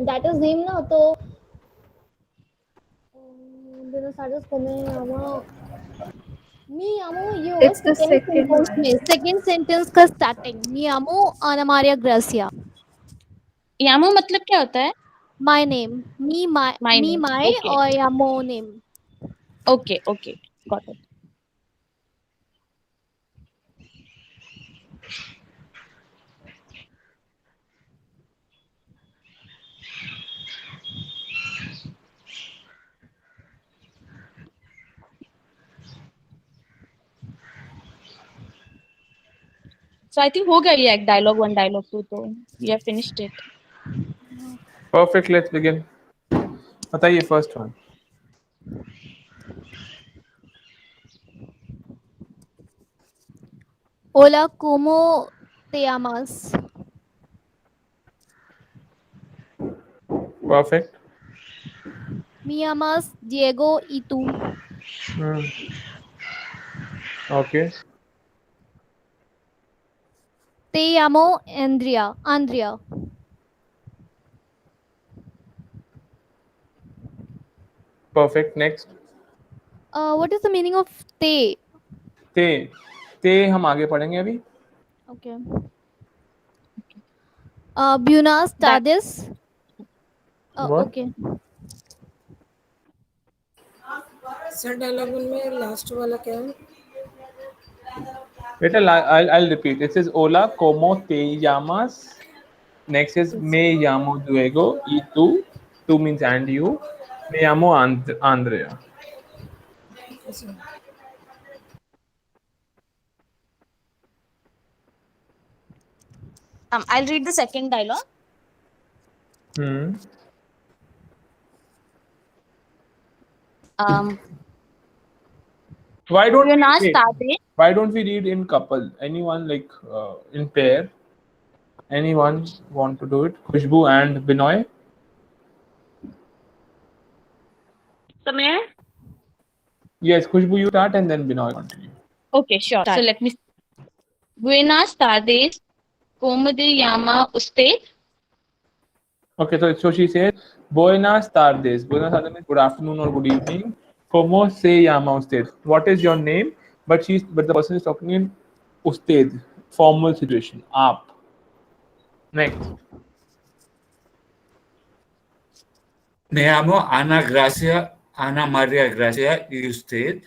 that is name ना, तो बिना starters को मैं Yamo, me Yamo ये होगा It's the second second sentence one. में, second sentence का starting. Me Yamo Ana Maria Gracia. यामो मतलब क्या होता है? My name, me my, My me name. my Okay. और Yamo name. Okay, okay. Got it. So I think हो गया ये एक dialogue 1 dialogue 2, तो we have finished it. Perfect. Let's begin. बताइए first one. Hola, ¿cómo te llamas? Perfect. Me llamas Diego y tú. Okay. Te llamo Andrea. Andrea. Perfect. Next. What is the meaning of te? ते ते हम आगे पढ़ेंगे अभी. Okay. Buenas That- tardes. What? Okay. Sir dialogue में last वाला क्या है? Better, I'll repeat. It says hola, como te llamas. Next is me llamo Diego y tú. Tú means and you. Me llamo Andrea. I'll read the second dialogue. Um, Why don't Buenas we, tardes. why don't we read in couple? Anyone like in pair? Anyone want to do it? Khushbu and Binoy. Samay? Yes, Khushbu, you start and then Binoy continue. Okay, sure. So let me. Buenas tardes. ¿Cómo te llama usted? Okay, so she says, Buenas tardes. Buenas tardes means good afternoon or good evening. Como se llama usted? What is your name? But the person is talking in usted, formal situation. Aap. Next. Me llamo Ana Maria Gracia y usted.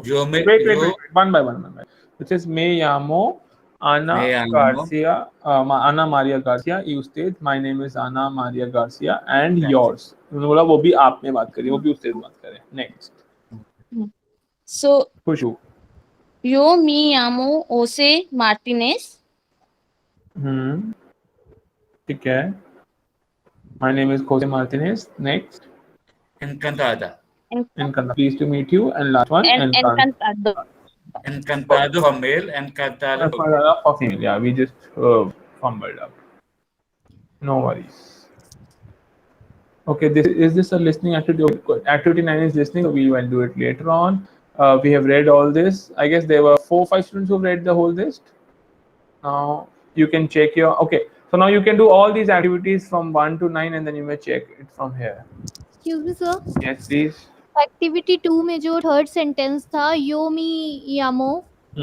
Yo me, Wait. yo One by one. It says, Me llamo Ana me llamo Garcia, Ana Maria Garcia y usted. My name is Ana Maria Garcia and yours. उन्होंने बोला वो भी आप में बात करें, वो भी उससे बात करें. Next. So, Khushbu. yo me llamo Jose Martinez. ठीक है. My name is Jose Martinez. Next. encantada. Pleased to meet you. And last one. Encantado. Encantado for male, encantada for For female. Yeah, we just fumbled up. No worries. Okay, this a listening activity? Activity 9 is listening, so we will do it later on. We have read all this. I guess there were 4 or 5 students who read the whole list. Now you can check your. Okay, so now you can do all these activities from 1 to 9, and then you may check it from here. Excuse me, sir. Yes, please. Activity 2 में जो third sentence था यो मी यामो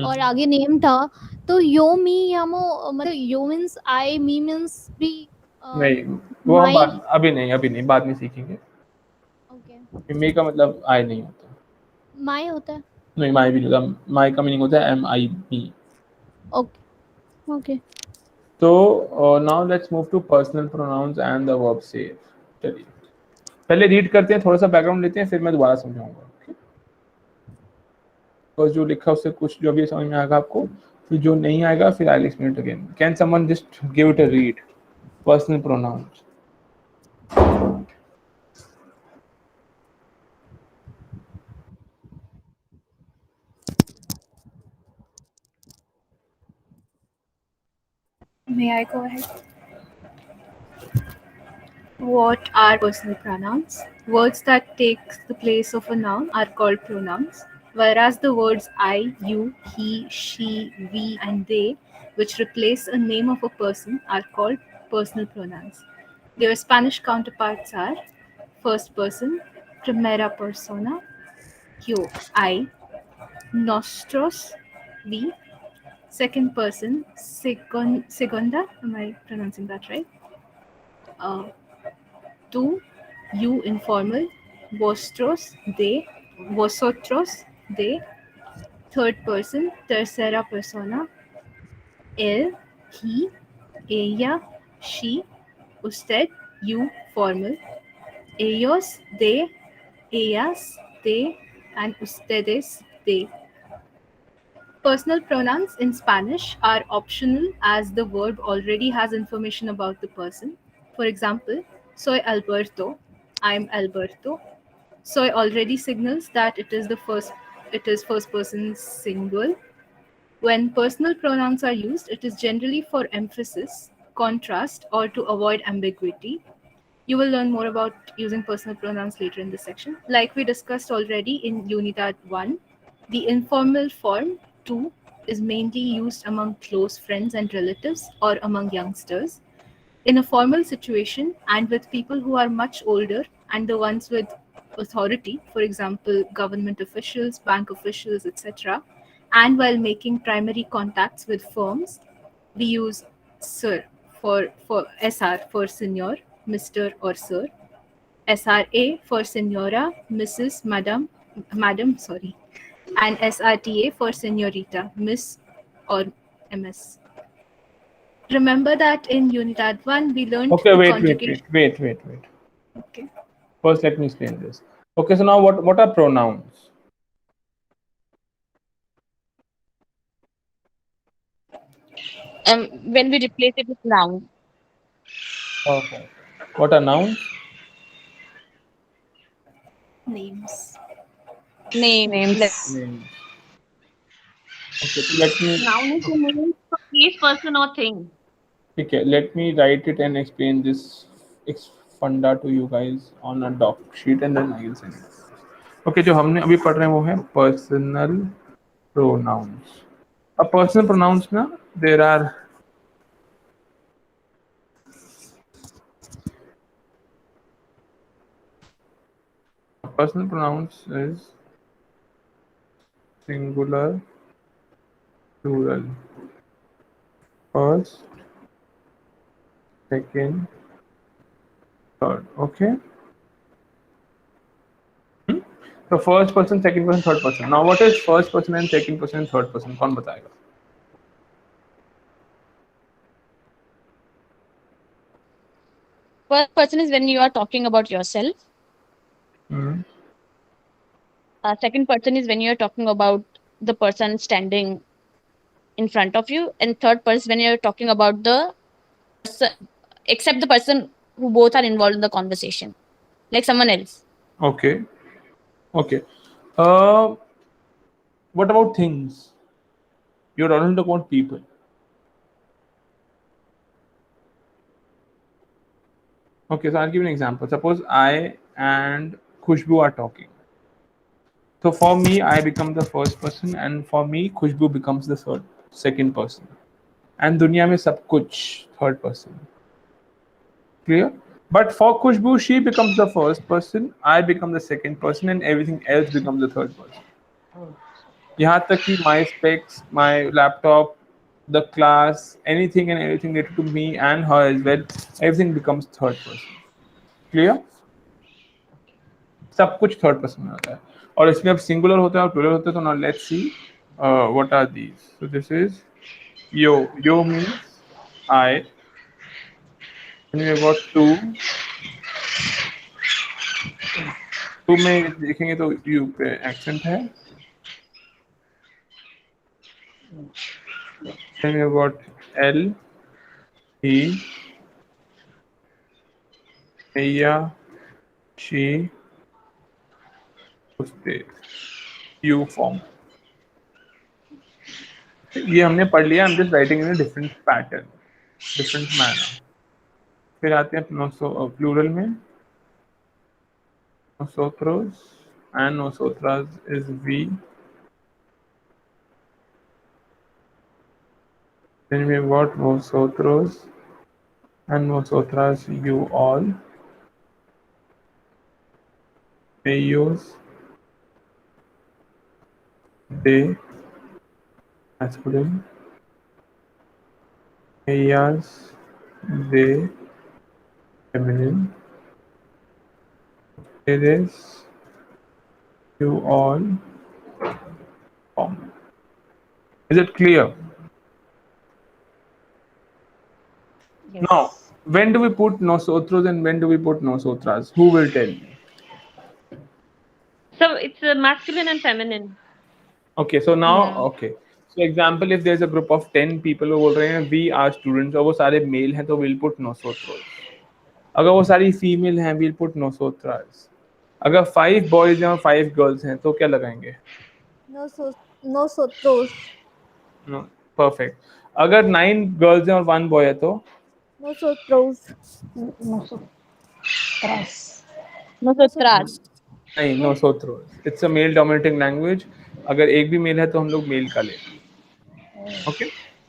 और आगे name था, तो यो मी यामो मतलब यो means I, me means भी नहीं, वो हम My. अभी नहीं, बाद में सीखेंगे। Okay. मे का मतलब आई नहीं होता। My होता है। नहीं, माई भी नहीं होता। माई का मीनिंग होता है MIE। Okay. Okay. तो now let's move to personal pronouns and the verb सेव। चलिए पहले रीड करते हैं, थोड़ा सा बैकग्राउंड लेते हैं, फिर मैं दोबारा समझाऊंगा। तो जो लिखा उससे कुछ जो भी समझ में आएगा आपको, फिर जो नहीं आएगा फिर I will explain it again. Can someone just give it a read? Personal pronouns. May I go ahead? What are personal pronouns? Words that take the place of a noun are called pronouns, whereas the words I, you, he, she, we, and they, which replace a name of a person, are called personal pronouns. Their Spanish counterparts are first person, primera persona, yo, I, nosotros, we, second person, segunda, am I pronouncing that right? Tú, you informal, vosotros, they, vosotros, they, third person, tercera persona, él, he, ella, she, usted, you, formal, ellos, they, ellas, they, and ustedes, they. Personal pronouns in Spanish are optional as the verb already has information about the person. For example, soy Alberto, I'm Alberto. Soy already signals that it is first person singular. When personal pronouns are used, it is generally for emphasis, contrast, or to avoid ambiguity. You will learn more about using personal pronouns later in this section. Like we discussed already in Unidad 1, the informal form tu is mainly used among close friends and relatives or among youngsters. In a formal situation and with people who are much older and the ones with authority, for example, government officials, bank officials, etc., and while making primary contacts with firms, we use sir for SR for senior, Mr. or sir, SRA for senora, Mrs., madam, sorry, and SRTA for senorita, Miss or MS. Remember that in Unidad 1 we learned Okay, the wait. conjugation. Okay. First, let me explain this. Okay, so now what are pronouns? When we replace it with noun. Okay. What are nouns? Names. Name. Names. Names. Okay, so let me. Noun is a name for place, person, or thing. Okay, let me write it and explain this funda to you guys on a doc sheet and then I will send it. Okay, जो हमने अभी पढ़ रहे हैं वो है personal pronouns. अब personal pronouns ना there are personal pronouns is singular, plural, first, second, third. Okay. So first person, second person, third person. Now what is first person and second person and third person? कौन बताएगा? First person is when you are talking about yourself. Second person is when you are talking about the person standing in front of you, and third person when you are talking about the person, except the person who both are involved in the conversation, like someone else. Okay. Okay. What about things? You're talking about people. Okay, so I'll give you an example. Suppose I and Khushbu are talking. So for me, I become the first person, and for me, Khushbu becomes the second person. And दुनिया में सब कुछ third person. Clear? But for Khushbu, she becomes the first person, I become the second person, and everything else becomes the third person. यहाँ तक कि my specs, my laptop, the class, anything and everything related to me and her as well, everything becomes third person. Clear? सब कुछ third person में होता है, और इसमें अब सिंगुलर होता है और प्लूरल होता है. तो now let's see what are these. So this is यो. यो means I. then we got टू. टू में देखेंगे तो यू पे एक्सेंट है. then we got एल, ही, मैया, शी, उससे यू फॉर्म. ये हमने पढ़ लिया. I'm just writing in a different pattern, different manner. फिर आते हैं प्लूरल में. nosotros and nosotras is we. Then we got vosotros and vosotras, you all. Ellos, they, masculine. Ellas, they, feminine. Ustedes, you all, common. Is it clear? Yes. Now, when do we put nosotros and when do we put nosotras? Who will tell me? So it's masculine and feminine. Okay, so now, Yeah. okay. So example, if there's a group of 10 people who बोल रहे हैं we are students और वो सारे male हैं तो we'll put nosotros. अगर वो सारी female हैं we'll put nosotras. अगर 5 boys हैं और 5 girls हैं तो क्या लगाएंगे? Nosotros. No, perfect. अगर 9 girls हैं और 1 boy है तो? Nosotros. Nosotras. Nosotras. नहीं, nosotros. It's a male dominating language. अगर एक भी मेल है तो हम लोग मेल का लेंगे. ओके.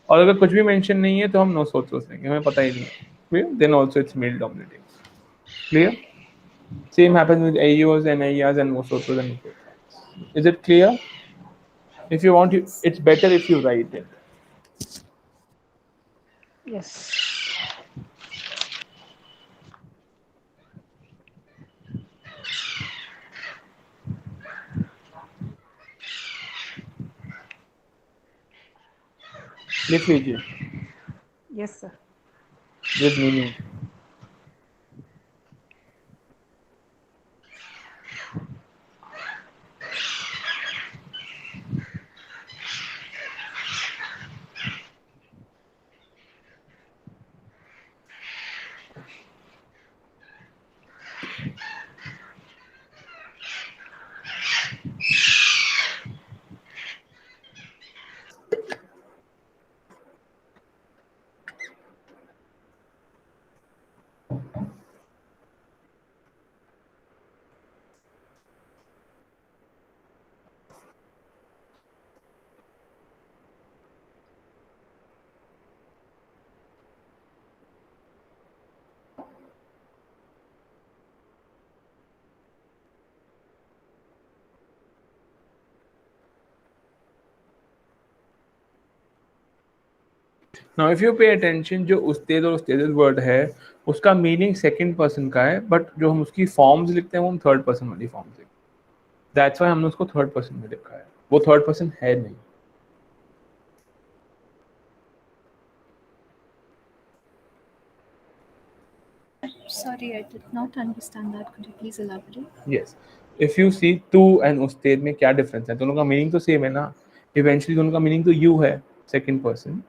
और अगर कुछ भी मेंशन नहीं है तो हम nosotros लेंगे. हमें पता ही नहीं है. Clear? Then also it's male dominating. Clear? Same happens with ellos and ellas and vosotros and nosotras. Is it clear? If you want, it's better if you write it. Yes. लिख लीजिए. Yes, sir. With meaning. Now if you pay attention, जो उस्तेद और उस्तेदिल word है उसका meaning second person का है, but जो हम उसकी फॉर्म्स लिखते हैं वो हम थर्ड पर्सन वाली फॉर्म्स लिखते हैं. दैट्स व्हाई हमने उसको थर्ड पर्सन में लिखा है. वो थर्ड पर्सन है नहीं. Sorry, I did not understand that. Could you please elaborate? Yes. If you see तू एंड उस्तेद में क्या डिफरेंस है? दोनों का मीनिंग तो सेम है ना. इवेंचुअली दोनों का मीनिंग तो यू है, सेकंड पर्सन.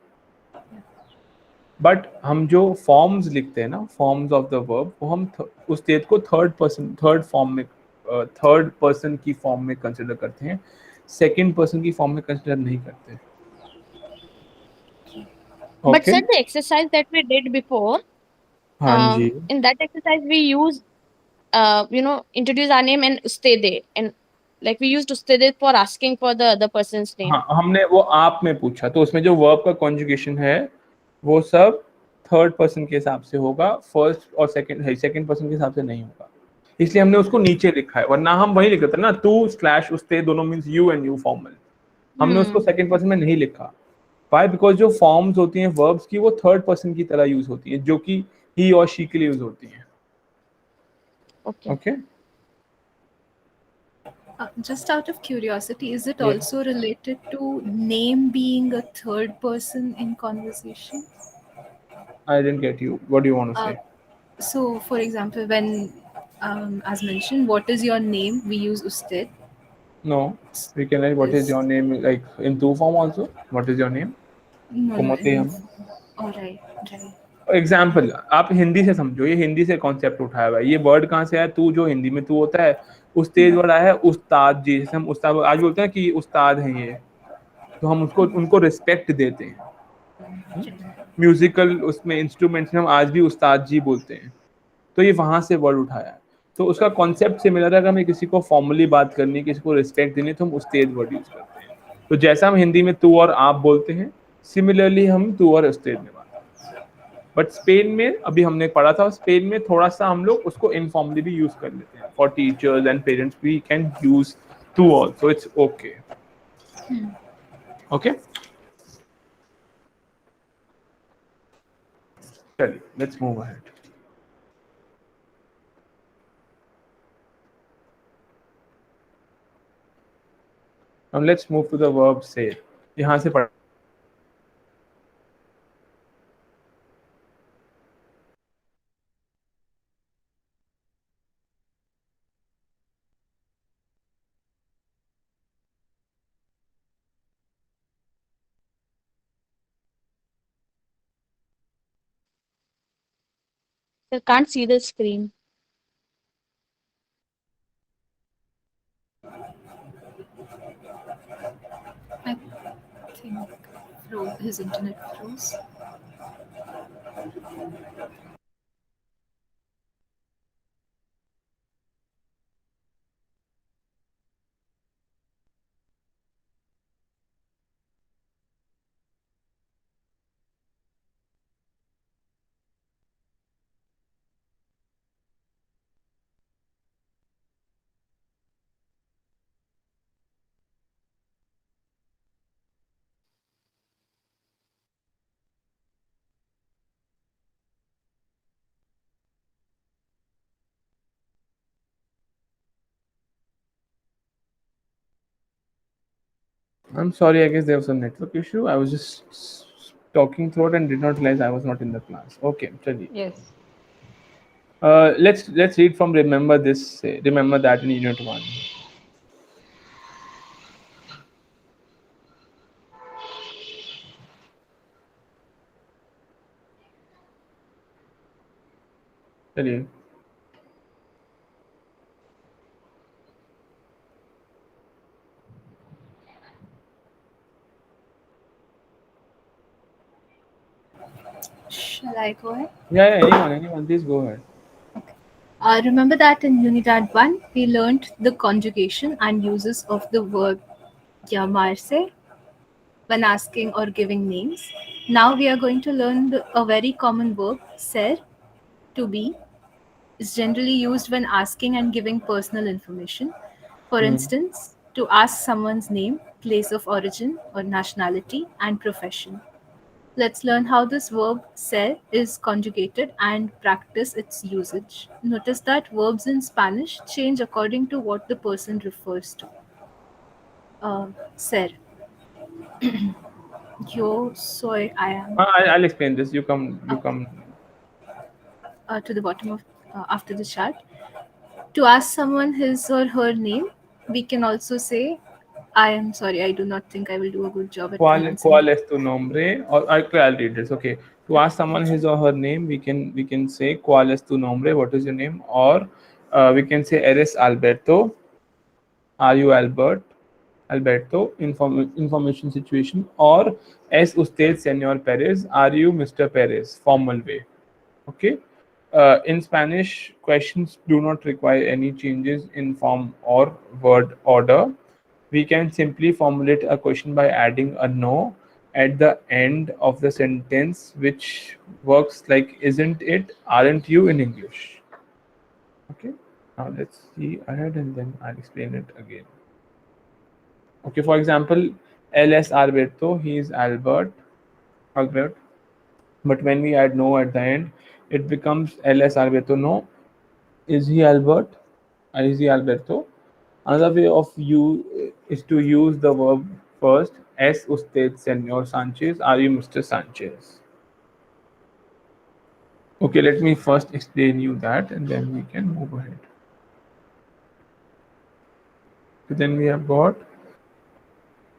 बट हम जो फॉर्म्स लिखते हैं ना, फॉर्म्स ऑफ द वर्ब, वो हम उस्तेद को थर्ड पर्सन, थर्ड फॉर्म में, थर्ड पर्सन की फॉर्म में कंसिडर करते हैं, सेकंड पर्सन की फॉर्म में कंसिडर नहीं करते. But sir, the exercise that we did before, हाँ जी. in that exercise we use, introduce our name and ustede, and like we used ustede for asking for the other person's name. हाँ, हमने वो आप में पूछा तो उसमें जो वर्ब का कॉन्जुगेशन है वो सब थर्ड पर्सन के हिसाब से होगा, फर्स्ट और सेकंड पर्सन के हिसाब से नहीं होगा. इसलिए हमने उसको नीचे लिखा है, वरना हम वही लिख देते ना, तू स्लैश उस्ते दोनों means you and you formal. हमने उसको सेकंड पर्सन में नहीं लिखा. Why? Because जो forms होती हैं verbs की वो third person की तरह use होती हैं, जो कि he और she के लिए use होती हैं. Okay. Okay? Just out of curiosity, is it Yeah. also related to name being a third person in conversation? I didn't get you. What do you want to say? So, for example, when, as mentioned, what is your name? We use usted. No. We can write what is your name like in two form also. What is your name? No, Kumote no. हम. All right, right. Example आप हिंदी से समझो, ये हिंदी से concept उठाया हुआ है. ये वर्ड कहाँ से आया? तू जो हिंदी में तू होता है, उस्तेज वर्ड आया है उस्ताद जी. जैसे हम उस्ताद आज बोलते हैं कि उस्ताद हैं ये, तो हम उसको उनको रिस्पेक्ट देते हैं. म्यूजिकल उसमें इंस्ट्रूमेंट्स में हम आज भी उस्ताद जी बोलते हैं. तो ये वहां से वर्ड उठाया है. तो उसका कॉन्सेप्ट सिमिलर है. अगर हमें किसी को फॉर्मली बात करनी, किसी को रिस्पेक्ट देनी, तो हम उस्तेज वर्ड यूज करते हैं. तो जैसा हम हिंदी में तू और आप बोलते हैं, सिमिलरली हम तू और उस्तेज में बात करते हैं. बट स्पेन में अभी हमने पढ़ा था, स्पेन में थोड़ा सा हम लोग उसको इनफॉर्मली भी यूज कर लेते हैं. For teachers and parents we can use to also. It's okay. Okay, चलिए let's move ahead. Now let's move to the verb say. यहाँ से पढ़. I can't see the screen. I think his internet froze. I'm sorry, I guess there was a network issue. I was just talking through it and did not realize I was not in the class. Okay, चलिए. Yes. Let's read from remember this. Remember that in unit 1. चलिए. Shall I go ahead? Yeah, anyone, please go ahead. Remember that in Unidad 1, we learned the conjugation and uses of the verb llamarse when asking or giving names. Now we are going to learn a very common verb, ser, to be, is generally used when asking and giving personal information. For instance, to ask someone's name, place of origin or nationality, and profession. Let's learn how this verb ser is conjugated and practice its usage. Notice that verbs in Spanish change according to what the person refers to. Ser. Yo soy, I am. I'll explain this. You come. To the bottom of after the chart. To ask someone his or her name, we can also say, I am sorry, I do not think I will do a good job at pronouncing. ¿Cuál es tu nombre? Or I'll read this. Okay. To ask someone his or her name, we can say ¿Cuál es tu nombre? What is your name? Or we can say ¿Eres Alberto? Are you Albert? Alberto, information situation. Or ¿Es usted señor Perez? Are you Mr. Perez? Formal way. Okay. In Spanish, questions do not require any changes in form or word order. We can simply formulate a question by adding a no at the end of the sentence, which works like isn't it, aren't you in English. Okay, now let's see ahead and then I'll explain it again. Okay, for example, él es Alberto, he is Albert. Albert. But when we add no at the end, it becomes ls Alberto. No, is he Albert? Or is he Alberto? Another way of you is to use the verb first. Es usted Senor Sanchez? Are you Mr. Sanchez? Okay, let me first explain you that, and then we can move ahead. So then we have got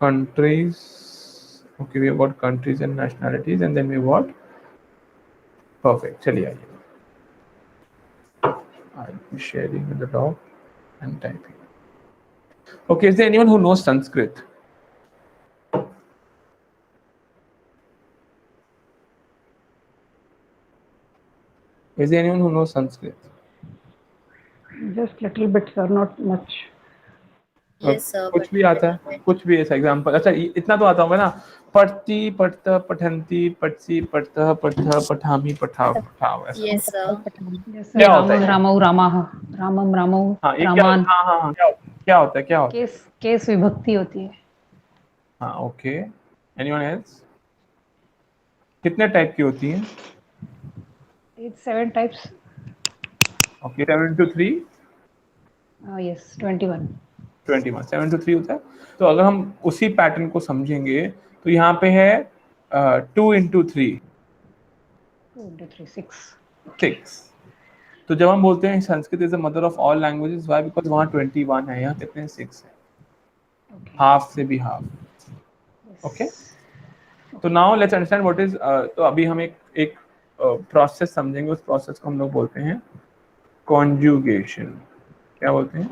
countries. Okay, we have got countries and nationalities, and then we have got perfect. चलिए आइए. I'll be sharing with the doc and typing. Okay, is there anyone who knows Sanskrit? Is there anyone who knows Sanskrit? Just little bit, sir, not much. Yes, sir. कुछ भी आता है, कुछ भी ऐसा example. अच्छा, इतना तो आता होगा ना. पढ़ती, पढ़ता, पठंती, पढ़सी, पढ़ता, पढ़ा, पठामी, पठाव, पठाव. ऐसा Yes, sir. Yes, क्या sir. होता है? रामौ रामाः, रामम रामौ, हाँ, ये रामान. हाँ, क्या होता है? क्या होता है? केस विभक्ति होती है. हाँ, ओके. Anyone else? कितने टाइप की होती हैं? It's 7 types. Okay, 7 into 3? Yes, 21. 21. 7 to 3 होता है. तो अगर हम उसी पैटर्न को समझेंगे तो यहाँ पे है 2 into 3. 2 into 3, 6. 6. तो जब हम बोलते हैं Sanskrit is the mother of all languages, why? Because वहाँ 21 है, यहाँ कितने 6 है. हाफ से भी हाफ. ओके. तो now let's understand what is. तो अभी हम एक प्रोसेस समझेंगे. उस प्रोसेस को हम लोग बोलते हैं कॉन्जुगेशन. क्या बोलते हैं?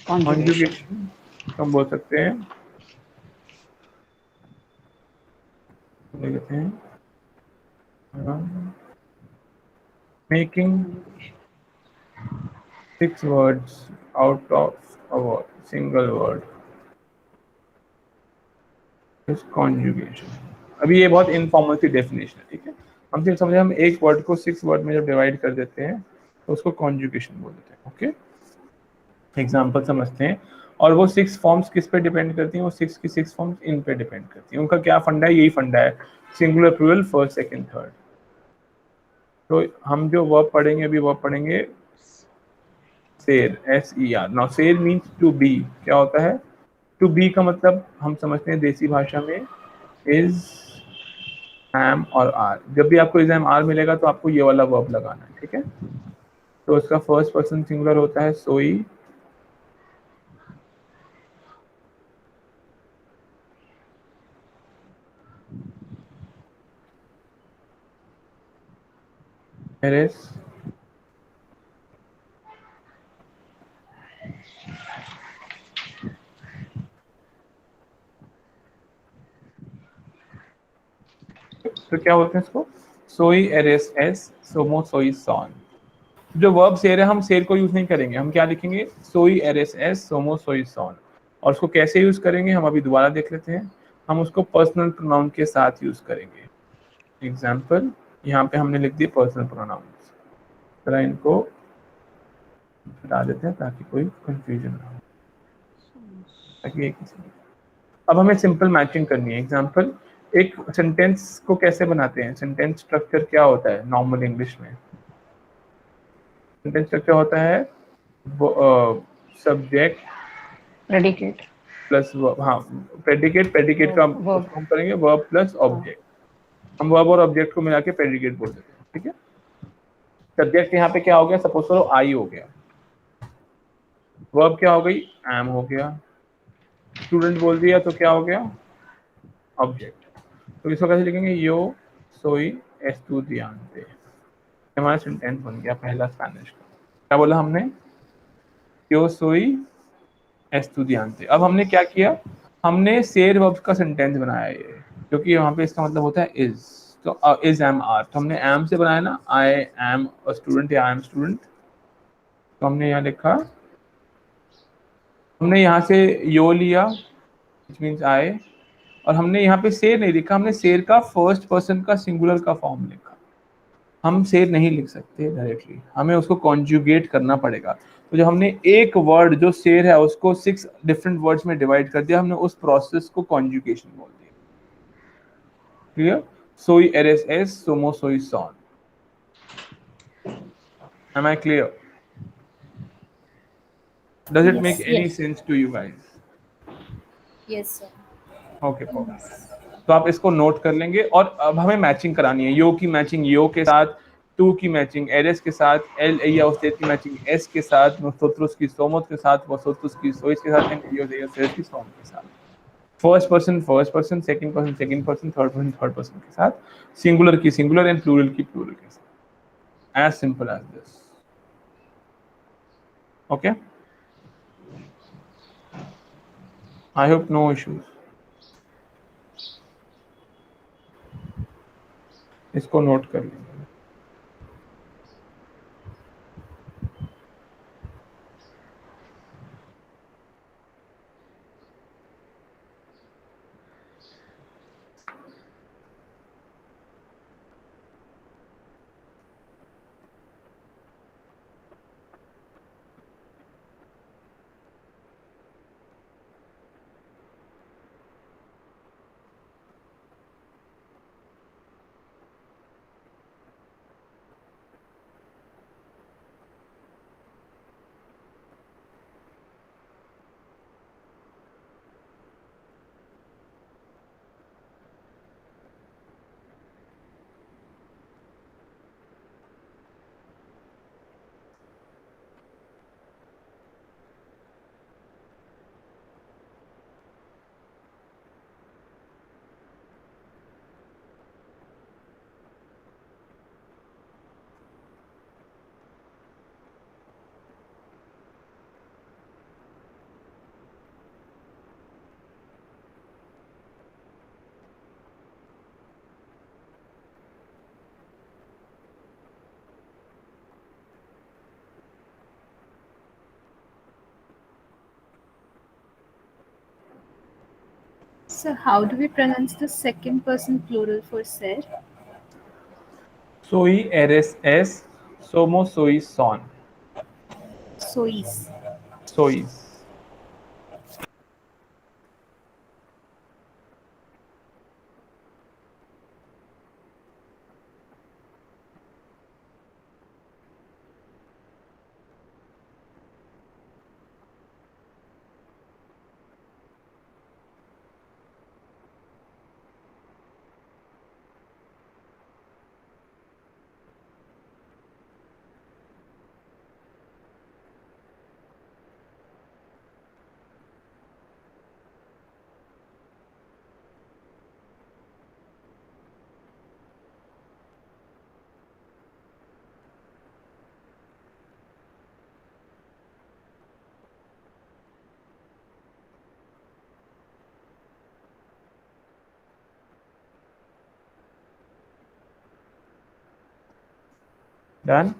कॉन्जुगेशन. हम बोल सकते हैं, कहते हैं making 6 words out of a word, single word is conjugation. अभी ये बहुत इनफॉर्मल सी डेफिनेशन है, ठीक है. हम सिर्फ समझे, हम एक वर्ड को 6 वर्ड में जब डिवाइड कर देते हैं तो उसको कॉन्जुगेशन बोल देते हैं. ओके, एग्जाम्पल समझते हैं. और वो 6 फॉर्म्स किस पे डिपेंड करती हैं? वो 6 की 6 फॉर्म्स इन पे डिपेंड करती हैं. उनका क्या फंडा है? यही फंडा है, singular plural, first, second, third. तो हम जो वर्ब पढ़ेंगे, अभी वर्ब पढ़ेंगे सेर, SER. नाउ सेर मीन्स टू बी. क्या होता है? टू बी का मतलब हम समझते हैं देसी भाषा में इज, एम और आर. जब भी आपको इज, एम, आर मिलेगा तो आपको ये वाला वर्ब लगाना है, ठीक है. तो उसका फर्स्ट पर्सन सिंगुलर होता है सोई, एरेस, तो क्या बोलते हैं इसको? सोई, एरेस, एस, सोमो, सोई, सॉन. जो वर्ब सेर है, हम सेर को यूज नहीं करेंगे. हम क्या लिखेंगे? सोई, एरेस, एस, सोमो, सोई, सॉन. और उसको कैसे यूज करेंगे हम अभी दोबारा देख लेते हैं. हम उसको पर्सनल प्रोनाउन के साथ यूज करेंगे. एग्जाम्पल, यहाँ पे हमने लिख दिए पर्सनल प्रोनाउंस. जरा इनको हटा देते हैं ताकि कोई कंफ्यूजन ना हो, ताकि एक ही. अब हमें सिंपल मैचिंग करनी है. एग्जाम्पल, एक सेंटेंस को कैसे बनाते हैं? सेंटेंस स्ट्रक्चर क्या होता है नॉर्मल इंग्लिश में? सेंटेंस स्ट्रक्चर होता है सब्जेक्ट, प्रेडिकेट प्लस वर्ब. हाँ, प्रेडिकेट का हम करेंगे वर्ब प्लस ऑब्जेक्ट. हम वर्ब और ऑब्जेक्ट को मिला के प्रेडिकेट बोल देते हैं, ठीक है. सब्जेक्ट यहाँ पे क्या हो गया? सपोज करो आई हो गया. वर्ब क्या हो गई? एम हो गया. स्टूडेंट बोल दिया तो क्या हो गया? ऑब्जेक्ट. तो इसको कैसे लिखेंगे? यो सोई एस्टूडियांते. हमारा सेंटेंस बन गया पहला स्पेनिश का. क्या बोला हमने? यो सोई एस्टूडियांते. अब हमने क्या किया? हमने सेर वर्ब का सेंटेंस बनाया ये, क्योंकि यहाँ पे इसका मतलब होता है इज. तो इज, एम, आर. तो हमने एम से बनाया ना, आई एम अ स्टूडेंट या आई एम स्टूडेंट. तो हमने यहाँ लिखा, हमने यहाँ से यो लिया विच मीन्स आई, और हमने यहाँ पे शेर नहीं लिखा. हमने शेर का फर्स्ट पर्सन का सिंगुलर का फॉर्म लिखा. हम शेर नहीं लिख सकते डायरेक्टली, हमें उसको कॉन्जुगेट करना पड़ेगा. तो जब हमने एक वर्ड जो शेर है उसको 6 डिफरेंट वर्ड्स में डिवाइड कर दिया, हमने उस प्रोसेस को कॉन्जुगेशन बोल दिया, Clear? Soy eres es, somos soy son. Am I clear? Does it make Yes. any Yes. sense to you guys? Yes, sir. Okay perfect. तो आप इसको नोट कर लेंगे और अब हमें मैचिंग करानी है। यो की मैचिंग यो के साथ, टू की मैचिंग एरेस के साथ, एल या उस्तेद की मैचिंग एस के साथ, नोसोत्रुस की सोमोस के साथ, वसोत्रुस की सोइस के साथ एंड इयोस एयोसेस की सोम के साथ। First person, second person, third person के साथ, सिंगुलर की सिंगुलर एंड प्लूरल की प्लूरल के साथ। As simple as this. Okay, I hope no issues. इसको नोट कर लीजिए। So how do we pronounce the second person plural for ser? Soy eres es, somos soy son. Sois. Sois. Done?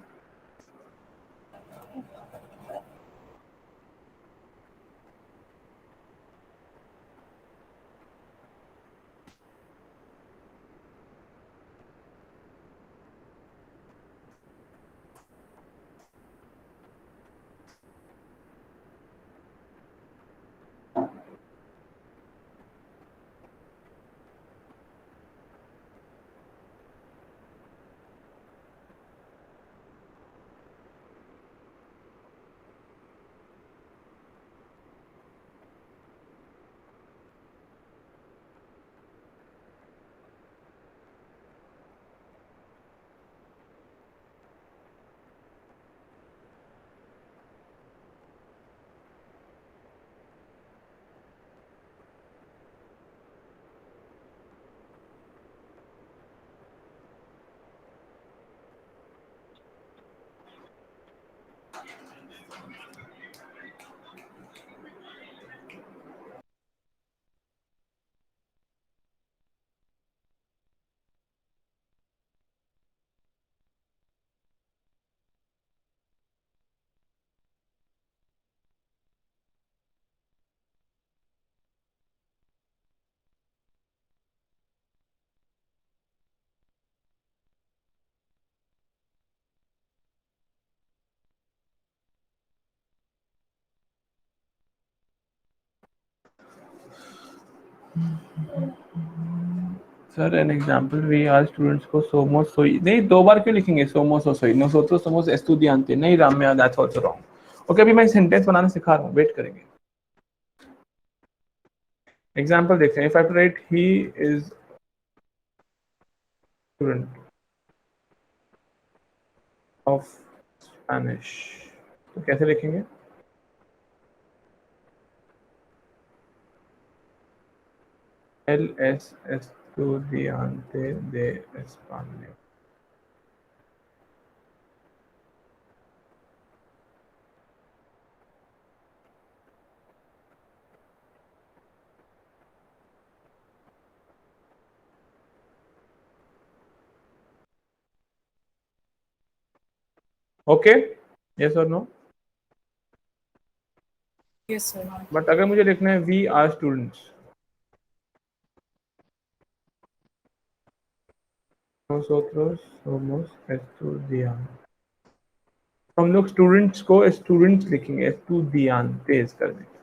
Sir an example we are students को सोमोस सोई नहीं, दो बार क्यों लिखेंगे सोमोस और सोई? nosotros somos estudiantes नहीं Ramya, that's also wrong. Okay, अभी मैं सेंटेंस बनाना सिखा रहा हूँ, वेट करेंगे। एग्जांपल देखते हैं। If I write he is student of Spanish, तो कैसे लिखेंगे? él es estudiante de español। ओके, यस और नो? Yes, sir. बट अगर मुझे लिखना है we are students, nosotros somos estudiantes, हम लोग स्टूडेंट्स को स्टूडेंट्स लिखेंगे, estudiantes कर देंगे,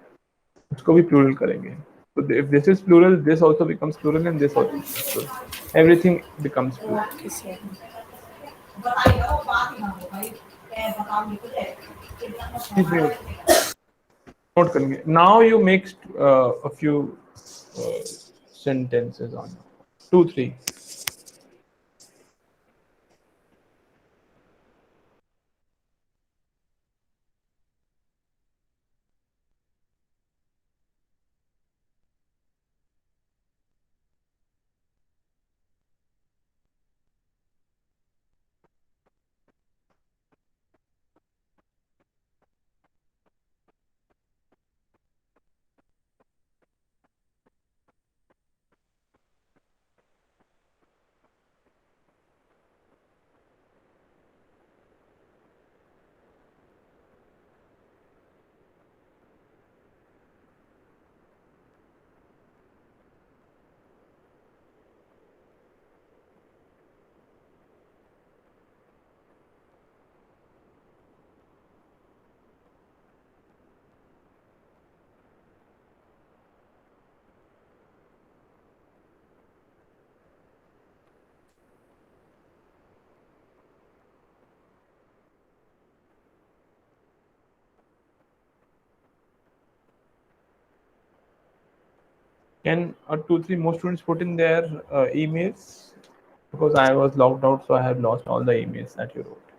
उसको भी प्लूरल करेंगे। So if this is plural, this also becomes plural and this also becomes plural. Everything becomes plural. Okay, sir. Note करेंगे। Now you make a few sentences on 2, 3. Can 2, 3 more students put in their emails? Because I was logged out, so I have lost all the emails that you wrote.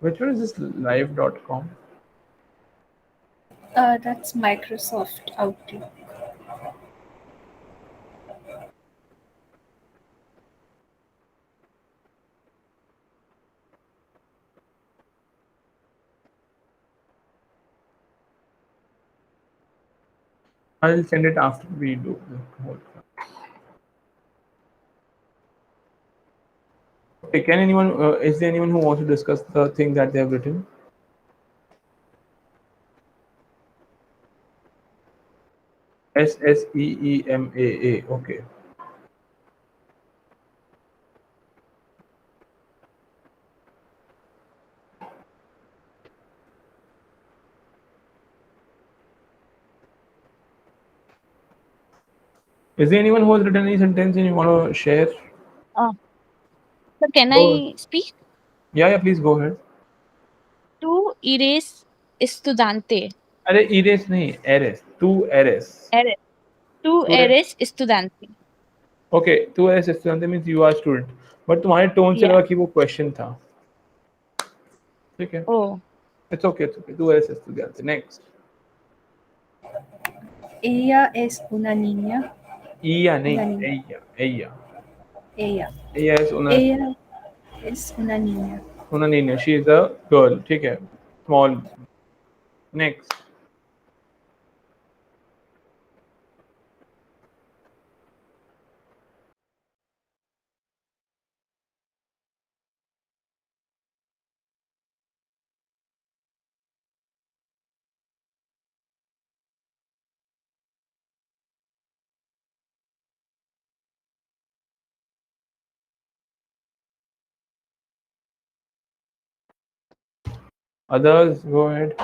Which one is this live.com? That's Microsoft Outlook. I'll send it after we do the whole class. Okay, can anyone, is there anyone who wants to discuss the thing that they have written? SSEEMAA, okay. Is there anyone who has written any sentence and you want to share? So can Go. I speak? Yeah, please go ahead. To erase estudiante. अरे erase नहीं, erase. To erase. Eres. To To erase. eres estudiante. Okay, to erase estudiante means you are student. But तुम्हारे tone से Yeah. लगा कि वो question था। ठीक है। Oh. It's okay. To erase estudiante. Next. Ella es una niña. Ella नहीं, Una niña. ella. Ella. Ella is una Ella es una niña. niña. She is a girl. ठीक है। Small. Next. Others, go ahead.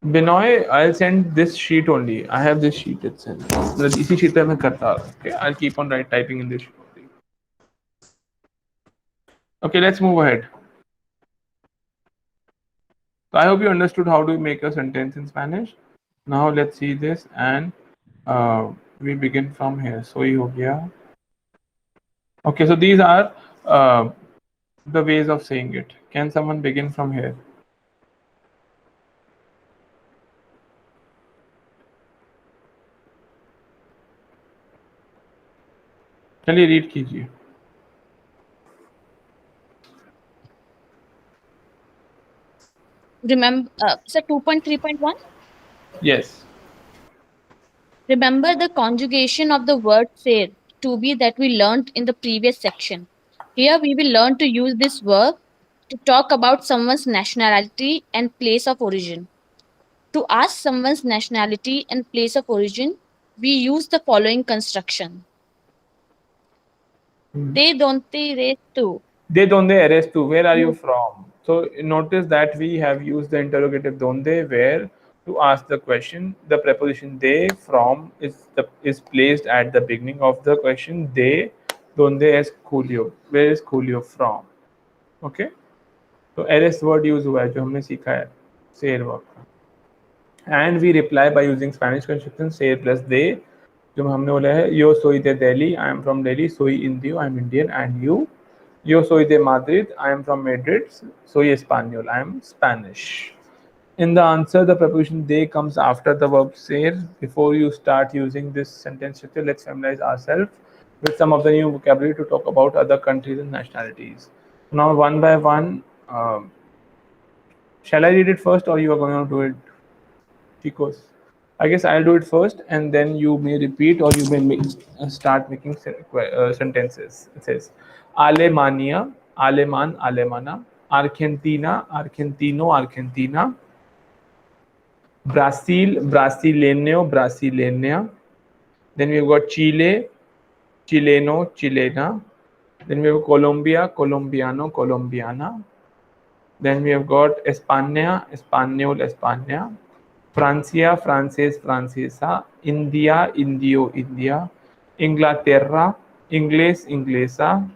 Binoy, I'll send this sheet only. I have this sheet itself. मतलब इसी sheet पे मैं करता हूँ. Okay, I'll keep on typing in this sheet only. Okay, let's move ahead. So I hope you understood how to make a sentence in Spanish. Now let's see this and we begin from here. Soy हो गया. Okay, so these are the ways of saying it. Can someone begin from here? चलिए read कीजिए. Remember, so 2.3.1. Yes. Remember the conjugation of the word ser to be that we learned in the previous section. Here we will learn to use this verb to talk about someone's nationality and place of origin. To ask someone's nationality and place of origin, we use the following construction. De donde eres tú? De donde eres tú? Where are you from? So notice that we have used the interrogative donde, where, to ask the question. The preposition de, from, is placed at the beginning of the question. De donde es Julio? Where is Julio from? Okay. तो एरेस्ट word use हुआ है जो हमने सीखा है सेर verb का. And we reply by using Spanish construction सेर प्लस दे, जो हमने बोला है यो सोई दे Delhi, I am from Delhi, सोई इंडियो, I am Indian, and you yo soy de Madrid, I am from Madrid, soy español, I am Spanish. In the answer, the preposition de comes after the verb ser. Before you start using this sentence structure, let's familiarize ourselves with some of the new vocabulary to talk about other countries and nationalities. Now, one by one, shall I read it first or you are going to do it, Chicos? I guess I'll do it first and then you may repeat or you may start making sentences. It says Alemania, Aleman, Alemana, Argentina, Argentino, Argentina, Brazil, Brasileño, Brasileña. Then we've got Chile, Chileno, Chilena. Then we have Colombia, Colombiano, Colombiana. Then we have got España, Español, España. Francia, francés, francesa. India, indio, India. Inglaterra, inglés, inglesa.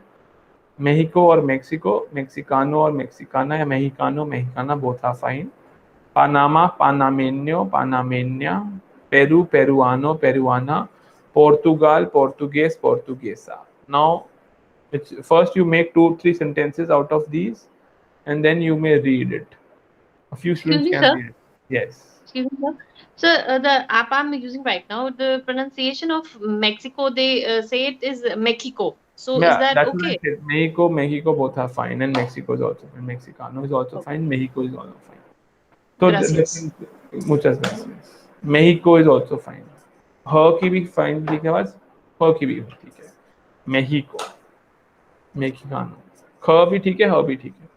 Mexico or Mexico, mexicano or mexicana, या mexicano, mexicana, both are fine. Panama, panameño, panameña. Peru, peruano, peruana. Portugal, portugués, portuguesa. Now, first you make 2-3 sentences out of these, and then you may read it. A few students Excuse me, can sir. read it. Yes. Excuse me, sir. So the app I'm using right now, the pronunciation of Mexico, they say it is Mexico. So is Yeah, that that's what I okay? said. Mexico, Mexico, both are fine, and Mexico is also fine. Mexicano is also fine. Mexico is also fine. So Gracias. muchas gracias. Mexico is also fine. Her की भी fine ठीक है बस. Her की भी ठीक है. Mexico, Mexicano. Her भी ठीक है, her भी ठीक है.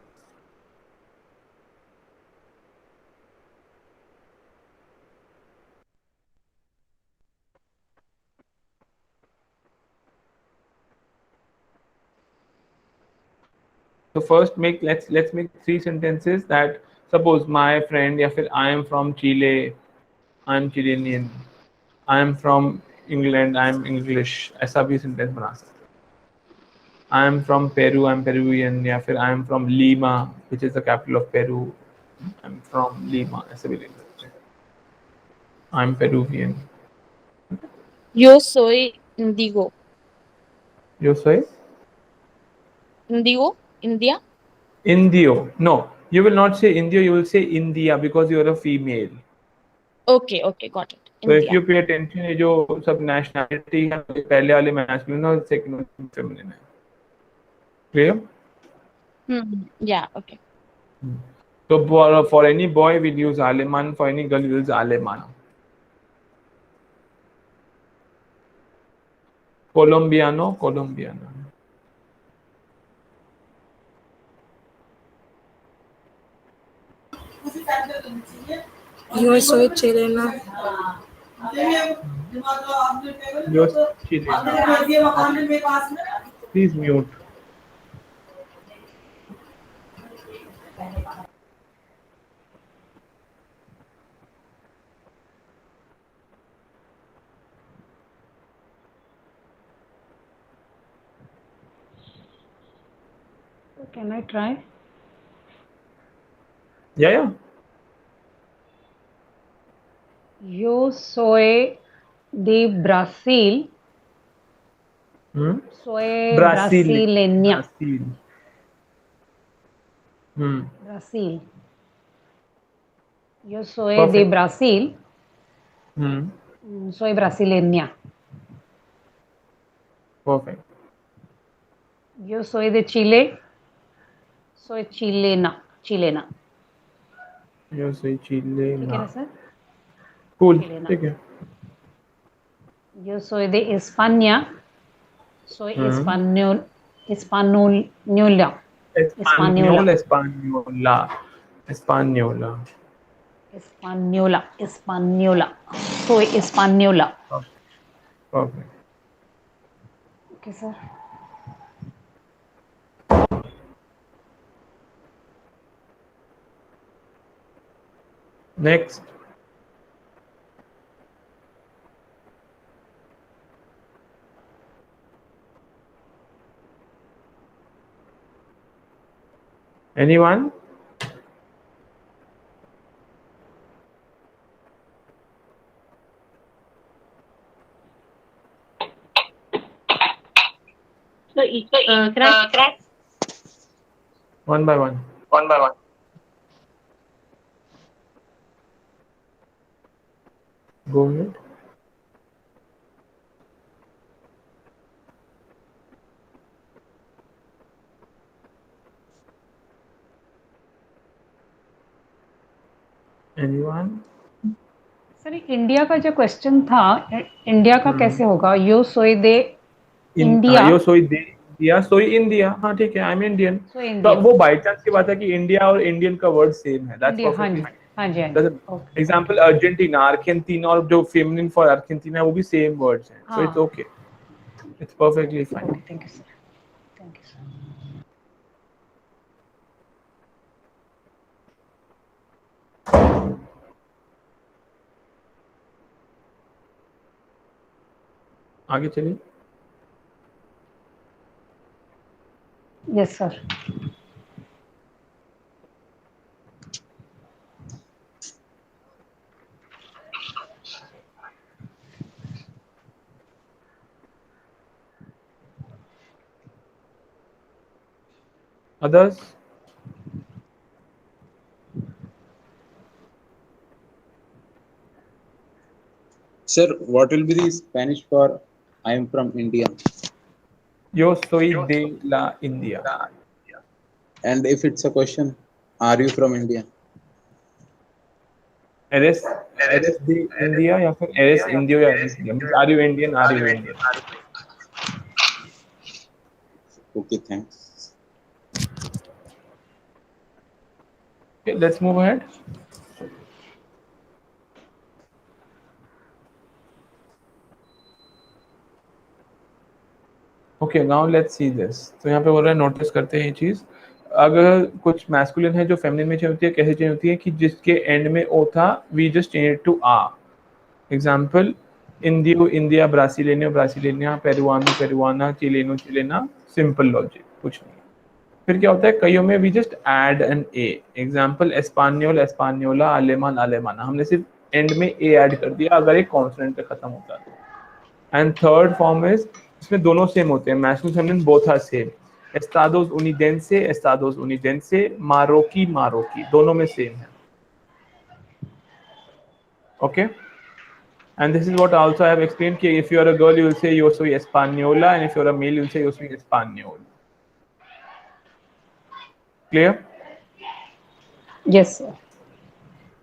So first let's make 3 sentences that suppose my friend या फिर I am from Chile, I am Chilean, I am from England, I am English. ऐसा भी sentence बना सकते हैं. I am from Peru, I am Peruvian, या फिर I am from Lima, which is the capital of Peru. I am from Lima. ऐसे भी लिख सकते हैं. I am Peruvian. Yo soy Indigo. You say Indigo. India. Indio. No, you will not say Indio. You will say India because you are a female. Okay. Okay. Got it. So if India. you pay attention, ये जो सब nationality है पहले वाले masculine और second वाले feminine है. Clear? Yeah. Okay. So for any boy we'll use Aleman. For any girl we'll use Alemana. Colombiano, Colombiana. Yo soy chilena. Yo Chilena. Please mute. Can I try? Yeah. Yo soy de Brasil. Soy brasileña. Brasil. Yo soy de Perfect. Brasil. Soy brasileña. Perfect. Yo soy de Chile. Soy chilena. Chilena. Yo soy ¿Qué chilena. quieres hacer? Cool. Chilena. ठीक है. Yo soy de España. Soy española. Española. Española. Soy española. Perfect. Okay, sir. Next. Anyone? So, can I? One by one. Go ahead. Anyone? Sir India का जो question था, India का कैसे होगा? यो सोई दे India. यो सोई दे इंडिया, सोई इंडिया. हाँ ठीक है, आई एम इंडियन. तो वो बाय चांस की बात है कि इंडिया और इंडियन का वर्ड सेम है. That's perfectly fine. हाँ जी. एग्जांपल अर्जेंटीना, अर्जेंटीना और जो फेमिनिन फॉर अर्जेंटीना है वो भी सेम वर्ड्स हैं. So it's okay. It's perfectly fine. Thank you sir. Thank you sir. आगे चलिए. Yes sir. Others? Sir, what will be the Spanish for I am from India? Yo soy de la India. And if it's a question, are you from India? Eres de India या फिर eres Indio या eres India. Means are you Indian? Are you Indian? Okay, thanks. Okay, let's move ahead. Okay, now let's see this. तो यहाँ पे बोल रहा है notice करते हैं ये चीज. अगर कुछ मैस्कुलिन है जो फेमिनिन में चेंज होती है, कैसे चेंज होती है कि जिसके एंड में ओ था we just change it to a. Example इंडियो इंडिया, ब्रासिलेनियो ब्रासिलेनिया, पेरुआनो पेरुआना, चिलेनो चिलेना. सिंपल लॉजिक, कुछ नहीं. फिर क्या होता है कईयों में we just add an a. Example एस्पानियोल एस्पानियोला, आलेमान आलेमाना. हमने सिर्फ एंड में ए ऐड कर दिया अगर एक कॉन्सोनेंट पे खत्म होता है. एंड थर्ड फॉर्म इज इसमें दोनों सेम होते हैं, masculine feminine both are same. एस्टाडोस उनिडेंसे, मारोकी, दोनों में सेम है। Okay, and this is what also I have explained कि if you are a girl you will say yo soy española and if you are a male you will say yo soy español. Clear? Yes, sir.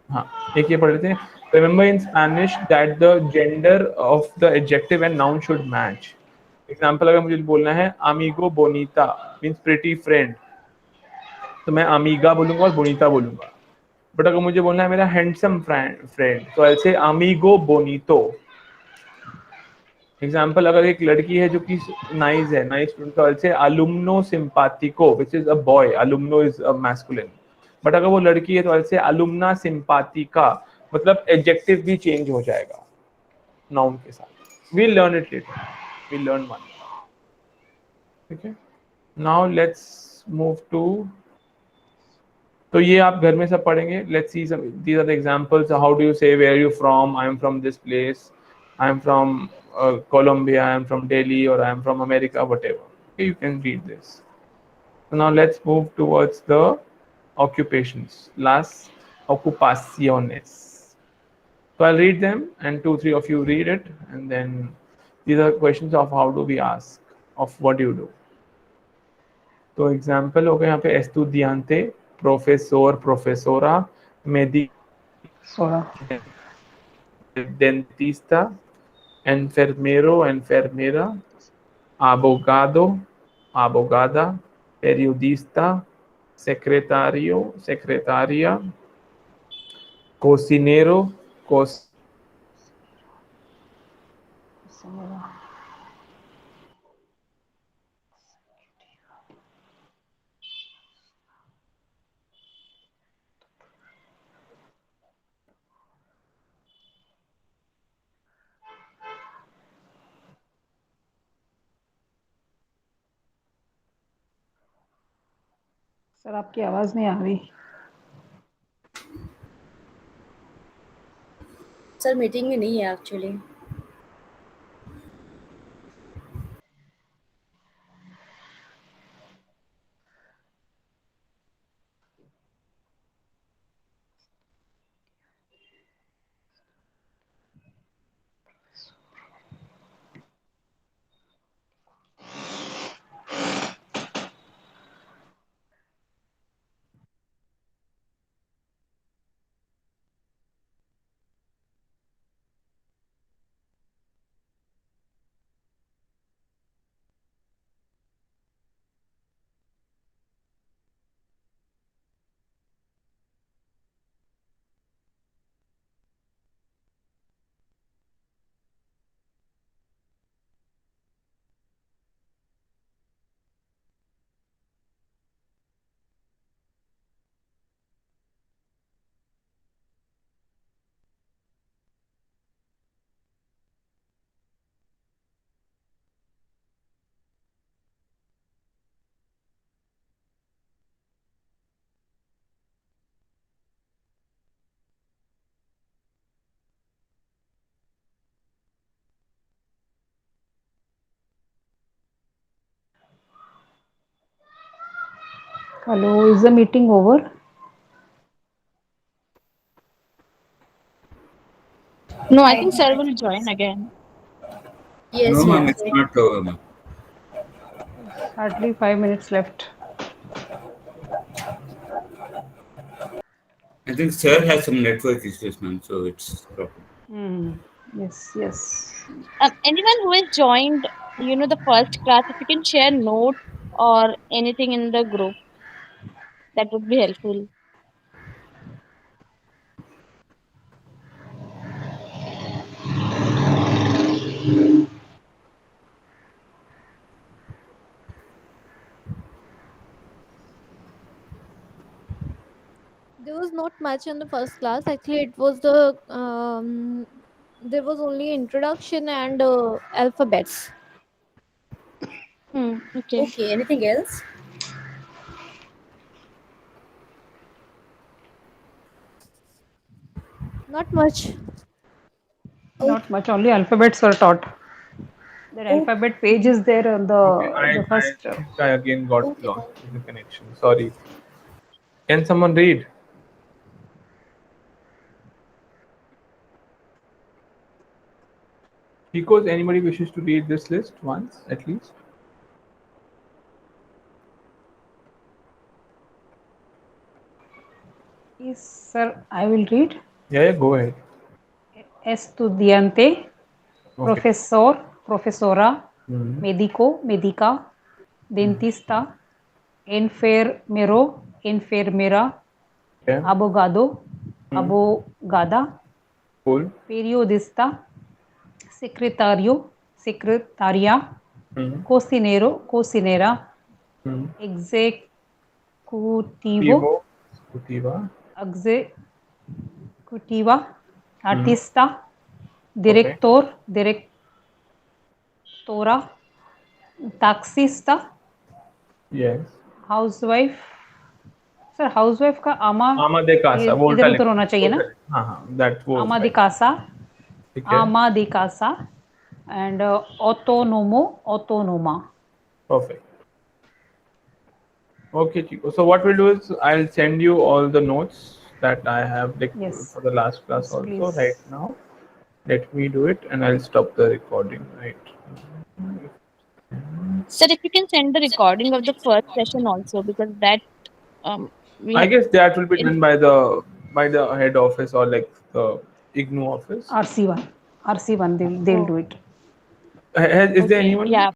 हाँ, एक ये पढ़ लेते हैं। Remember in Spanish that the gender of the adjective and noun should match. Example अगर मुझे बोलना है amigo bonita means pretty friend, तो मैं amiga बोलूंगा और bonita बोलूंगा। बट अगर मुझे बोलना है मेरा हैंडसम फ्रेंड तो आई से amigo bonito। एग्जाम्पल अगर एक लड़की है जो कि नाइस है, नाइस स्टूडेंट, तो आई से alumno simpatico which is a boy, alumno is a masculine। But अगर वो लड़की है तो आई से alumna simpatica, मतलब एडजेक्टिव भी चेंज हो जाएगा नाउन के साथ। We learn it later, we learn one. ठीक है, नाउ लेट्स मूव टू, तो ये आप घर में सब पढ़ेंगे। Let's see some these are the examples. How do you say where you from? I am from this place, I am from Colombia, I am from Delhi, or I am from America, whatever. Okay, you can read this. So now let's move towards the occupations. Las ocupaciones. So I'll read them and 2-3 of you read it, and then these are questions of how do we ask, of what you do. तो example हो गए यहाँ पे estudiante, profesor, profesora, Sora. dentista, enfermero, enfermera, abogado, abogada, periodista, secretario, secretaria, cocinero, sir आपकी आवाज नहीं आ रही। Sir meeting में नहीं है actually. Hello, is the meeting over? No, I think sir will join again. Yes, No, ma'am, yes. it's not over, ma'am. Hardly 5 minutes left. I think sir has some network issues, ma'am, so it's problem. Yes, yes. Anyone who has joined, the first class, if you can share notes or anything in the group, that would be helpful. There was not much in the first class. Actually, it was the there was only introduction and alphabets. Okay. Okay, anything else? Not much. Not much, only alphabets were taught. The alphabet page is there on the I first. think I again got lost in the connection. Sorry. Can someone read? Because anybody wishes to read this list once at least? Yes, sir, I will read. Yeah, go ahead. Estudiante, Okay. profesor, profesora, Mhm. médico, médica, dentista, enfermero, enfermera, Okay. abogado, abogada, Cool. periodista, secretario, secretaria, cocinero, cocinera, Mhm. executivo, Executiva. executiva, artista, director, directora, taxista, Yes. Housewife. Sir housewife का आमा आमा de casa. वो उल्टा इधर उधर लिखा होना है। चाहिए ना. हाँ हाँ, that वो आमा दी right. casa, ठीक है. आमा दी casa, and autonomo, autonoma. Perfect. Okay, Chico. So what we'll do is I'll send you all the notes that I have Yes. for the last class Yes, also please. right now. Let me do it and I'll stop the recording. Right. Sir, if you can send the recording of the first session also, because that we I guess that will be in done by the head office or like the IGNOU office. RC1, they'll do it. Is there okay, anyone yeah.